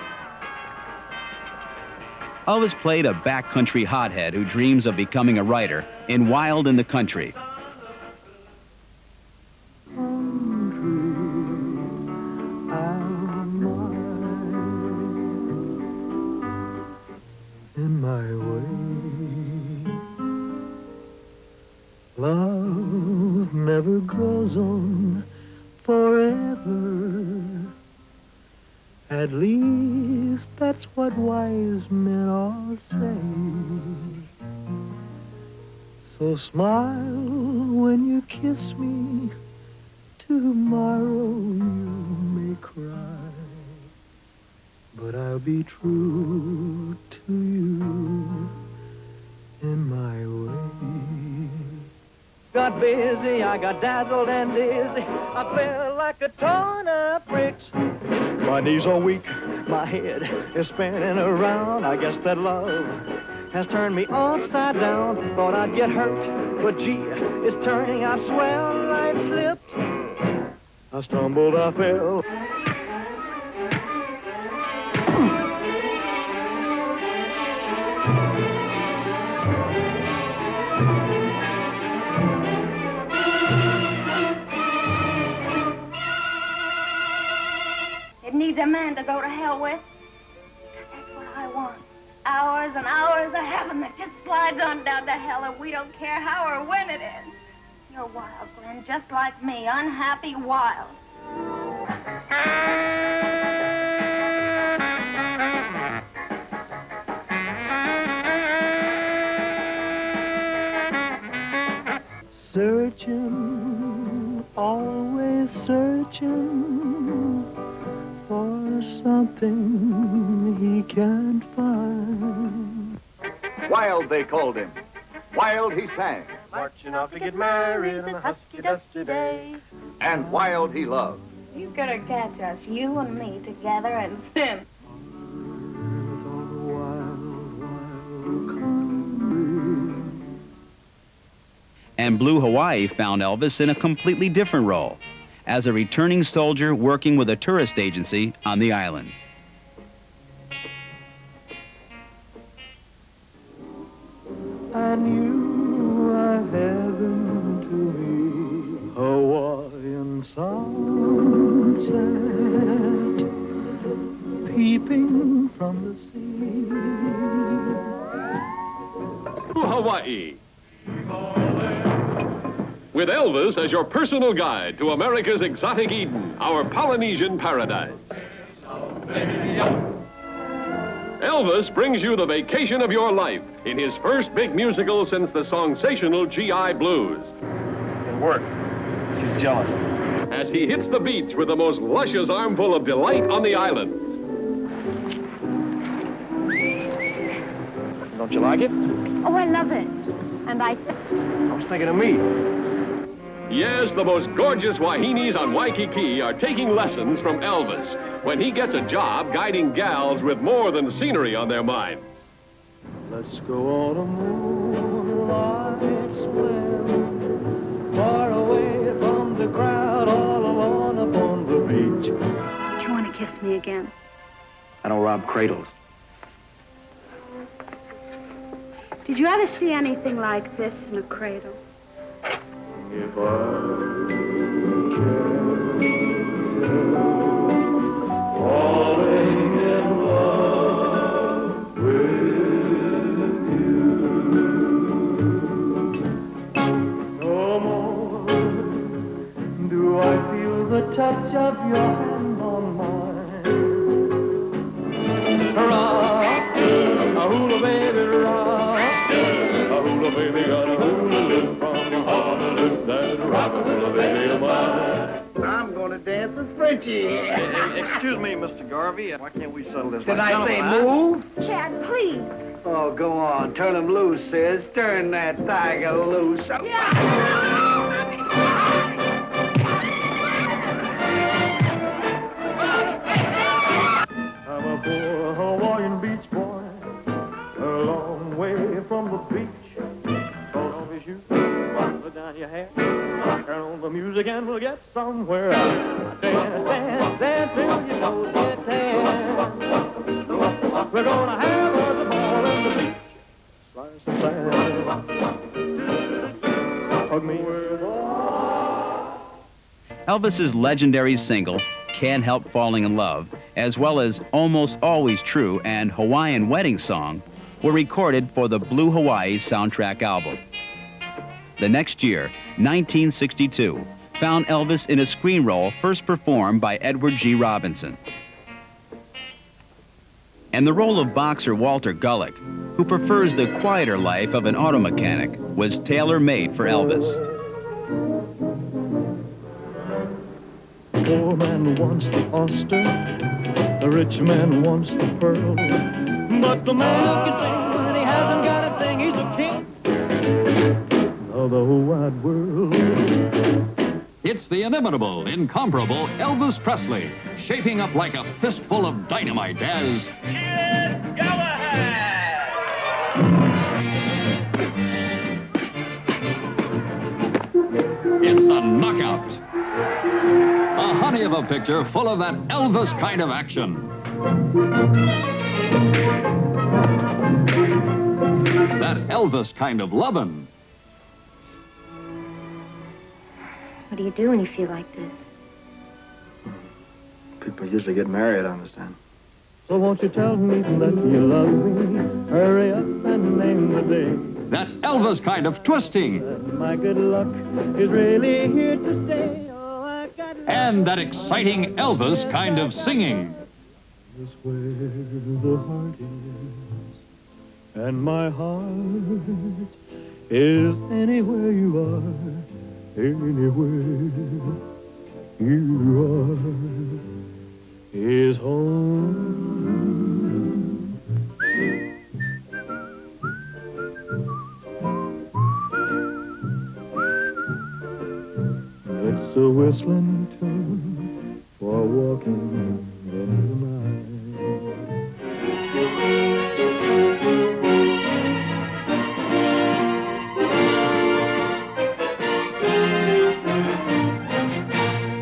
Elvis played a backcountry hothead who dreams of becoming a writer in Wild in the Country. In my way, love never goes on forever. At least that's what wise men all say. So smile when you kiss me. Tomorrow you may cry, but I'll be true to you in my way. Got busy, I got dazzled and dizzy. I felt like a ton of bricks. My knees are weak, my head is spinning around. I guess that love has turned me upside down. Thought I'd get hurt, but gee, it's turning out swell. I slipped, I stumbled, I fell. It needs a man to go to hell with. That's what I want. Hours and hours of heaven that just slides on down to hell, and we don't care how or when it ends. You're wild, Glenn, just like me, unhappy wild. Searching, always searching for something he can't find. Wild, they called him. Wild, he sang. marching off to get married on a husky dusty day. And Wild He Loves. You gotta catch us, you and me, together and swim. And Blue Hawaii found Elvis in a completely different role, as a returning soldier working with a tourist agency on the islands. I knew I heaven to me, Hawaiian sunset, peeping from the sea. Hawaii. With Elvis as your personal guide to America's exotic Eden, our Polynesian paradise. Elvis brings you the vacation of your life in his first big musical since the sensational G.I. Blues. It worked. She's jealous. As he hits the beach with the most luscious armful of delight on the islands. Don't you like it? Oh, I love it. And I was thinking of me. Yes, the most gorgeous Wahinis on Waikiki are taking lessons from Elvis when he gets a job guiding gals with more than scenery on their minds. Let's go on a moonlight swim, far away from the crowd, all alone upon the beach. Do you want to kiss me again? I don't rob cradles. Did you ever see anything like this in a cradle? If I falling in love with you, no more do I feel the touch of your hand on mine. Rock, a hula baby, rock, a hula baby, got a hula lift from your heart. I'm going to dance with Frenchie. Excuse me, Mr. Garvey. Why can't we settle this? Did I say move? Chad, please. Oh, go on. Turn him loose, sis. Turn that tiger loose. I'm a poor Hawaiian beach boy, a long way from the beach. Roll off your shoes, put down your hair, turn on the music and we'll get somewhere. Dance, dance, dance till your toes get tan. We're gonna have us a ball in the beach. Slice of sand. Hug me. Elvis's legendary single, Can't Help Falling in Love, as well as Almost Always True and Hawaiian Wedding Song, were recorded for the Blue Hawaii soundtrack album. The next year, 1962, found Elvis in a screen role first performed by Edward G. Robinson. And the role of boxer Walter Gulick, who prefers the quieter life of an auto mechanic, was tailor-made for Elvis. The poor man wants the oyster, the rich man wants the pearl. But the man who can sing when he hasn't got a thing, he's a king of the whole wide world. It's the inimitable, incomparable Elvis Presley, shaping up like a fistful of dynamite as... It's a knockout. A honey of a picture full of that Elvis kind of action. That Elvis kind of lovin'. What do you do when you feel like this? People usually get married, I understand. So won't you tell me that you love me? Hurry up and name the day. That Elvis kind of twisting. My good luck is really here to stay. Oh, I got love. And that exciting Elvis kind of singing. Is where the heart is, and my heart is anywhere you are, anywhere you are is home. a whistling tune for walking in the night.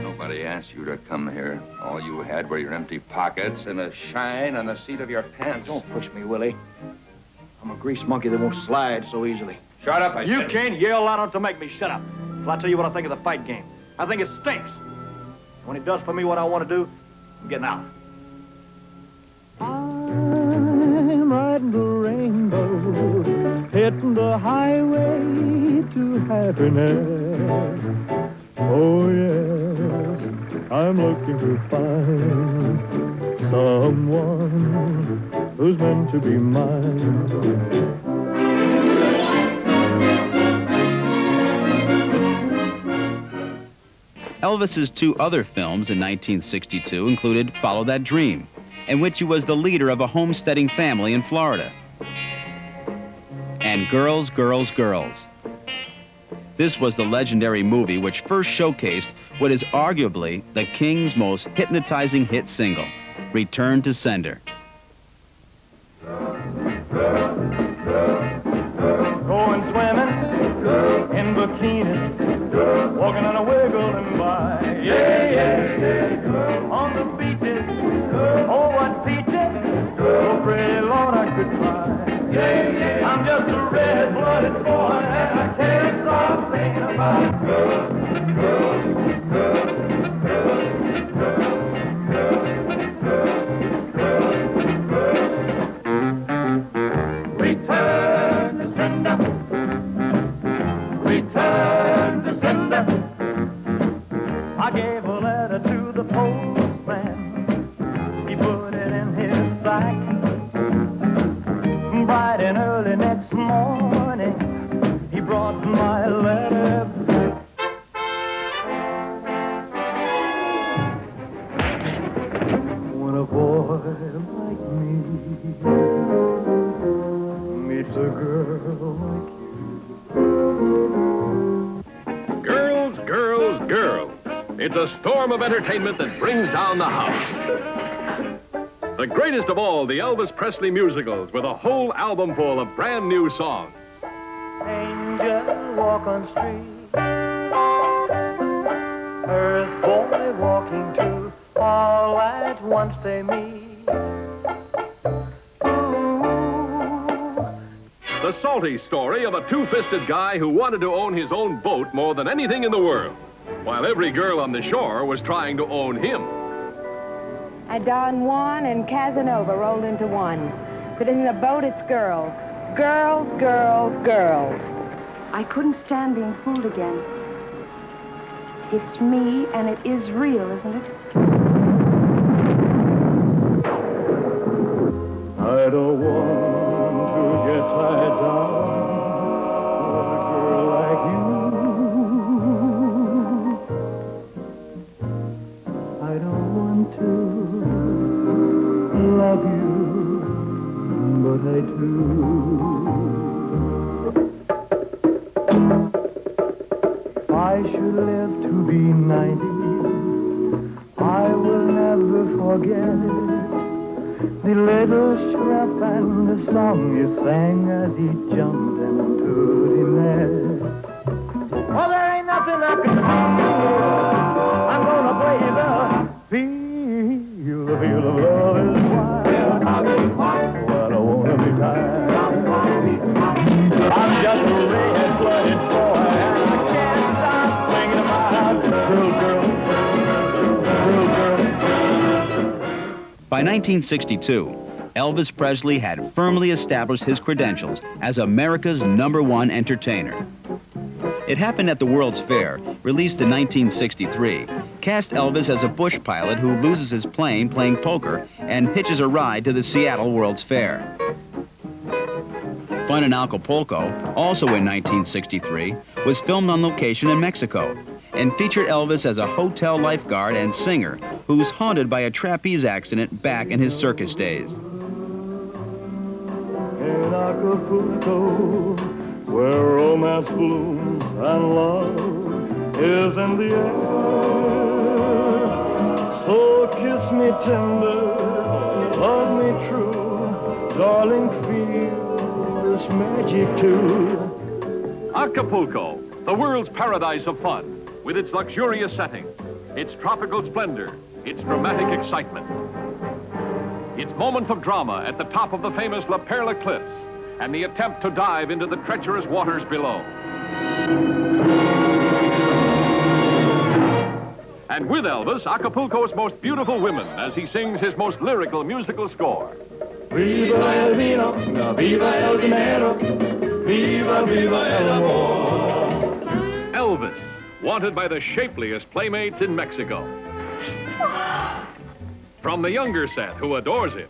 Nobody asked you to come here. All you had were your empty pockets and a shine on the seat of your pants. Don't push me, Willie. I'm a grease monkey that won't slide so easily. Shut up, I You said. can't yell loud enough to make me shut up. Till I tell you what I think of the fight game. I think it stinks. When it does for me what I want to do, I'm getting out. I'm riding the rainbow, hitting the highway to happiness. Oh, yes, I'm looking to find someone who's meant to be mine. Elvis's two other films in 1962 included Follow That Dream, in which he was the leader of a homesteading family in Florida, and Girls, Girls, Girls. This was the legendary movie which first showcased what is arguably the King's most hypnotizing hit single, Return to Sender. Going swimming in bikinis, walking on a wiggling by. Yeah, yeah, yeah. On the beaches, oh, what peaches. Oh, pray Lord, I could cry. Yeah, yeah. I'm just a red-blooded boy, and I can't stop thinking about girls, girls, girls, girls, girls, girls. Return to sender. Return to sender. I gave a letter to the postman. He put it in his sack. Bright and early next morning, he brought my letter back. When a boy like me meets a girl like you. Girls, girls, girls. It's a storm of entertainment that brings down the house. The greatest of all, the Elvis Presley musicals, with a whole album full of brand new songs. Angel walk on street, earth boy walking too, all at once they meet. The salty story of a two-fisted guy who wanted to own his own boat more than anything in the world, while every girl on the shore was trying to own him. Don Juan and Casanova rolled into one. But in the boat, it's girls. Girls, girls, girls. I couldn't stand being fooled again. It's me, and it is real, isn't it? I don't want to get tied down with a girl like you. I don't want to love you, but I do. If I should live to be 90, I will never forget it. The little shrimp and the song he sang as he jumped into the net. Oh, there ain't nothing I can see. I'm gonna play the feel of love is wild. But I wanna be tired. I'm just a red-blooded boy, and I can't stop thinking about girl, girl, girl, girl. By 1962, Elvis Presley had firmly established his credentials as America's #1 entertainer. It Happened at the World's Fair, released in 1963, cast Elvis as a bush pilot who loses his plane playing poker and hitches a ride to the Seattle World's Fair. Fun in Acapulco, also in 1963, was filmed on location in Mexico and featured Elvis as a hotel lifeguard and singer who's haunted by a trapeze accident back in his circus days. In Acapulco, where romance blooms and love is in the air. So kiss me tender, love me true, darling, feel this magic too. Acapulco, the world's paradise of fun, with its luxurious setting, its tropical splendor, its dramatic excitement. Its moments of drama at the top of the famous La Perla cliffs, and the attempt to dive into the treacherous waters below. And with Elvis, Acapulco's most beautiful women as he sings his most lyrical musical score. Viva el vino, viva el dinero, viva, viva el amor. Elvis, wanted by the shapeliest playmates in Mexico. From the younger set who adores him,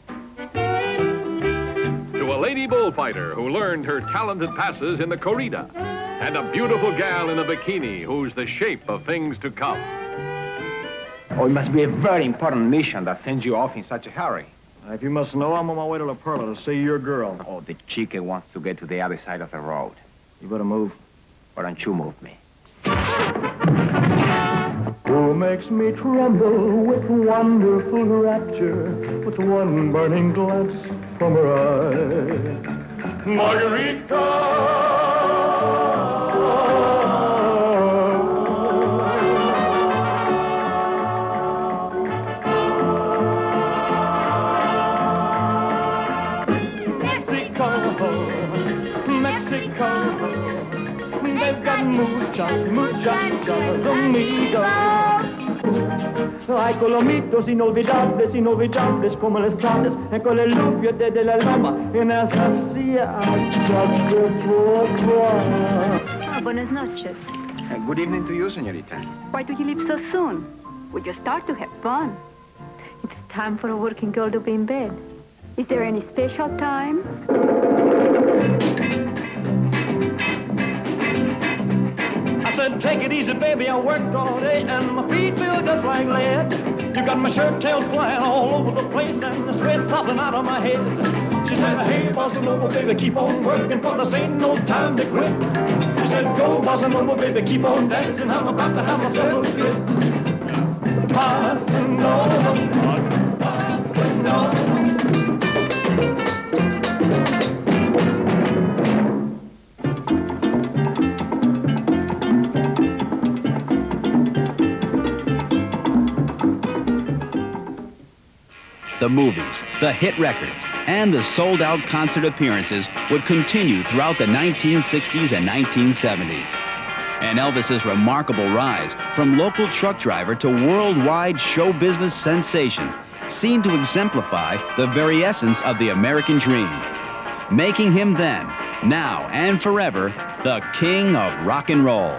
to a lady bullfighter who learned her talented passes in the corrida, and a beautiful gal in a bikini who's the shape of things to come. Oh, it must be a very important mission that sends you off in such a hurry. If you must know, I'm on my way to La Perla to see your girl. Oh, the chica wants to get to the other side of the road. You better move. Why don't you move me? Who makes me tremble with wonderful rapture, with one burning glance from her eye. Margarita! They've got muchas, muchas, muchas amigos. Hay colomitos inolvidables, inolvidables como las tardes, con el lupio desde la loma, en esas siestas de popa. Buenas noches. Good evening to you, señorita. Why do you leave so soon? We just start to have fun. It's time for a working girl to be in bed. Is there any special time? I said, take it easy, baby, I worked all day and my feet feel just like lead. You got my shirt tails flying all over the place and the sweat popping out of my head. She said, hey, bossa nova, baby, keep on working, for this ain't no time to quit. She said, go, bossa nova, baby, keep on dancing, I'm about to have myself a fit. Bossa nova, bossa nova. The movies, the hit records, and the sold-out concert appearances would continue throughout the 1960s and 1970s. And Elvis's remarkable rise from local truck driver to worldwide show business sensation seemed to exemplify the very essence of the American dream, making him then, now and forever, the king of rock and roll.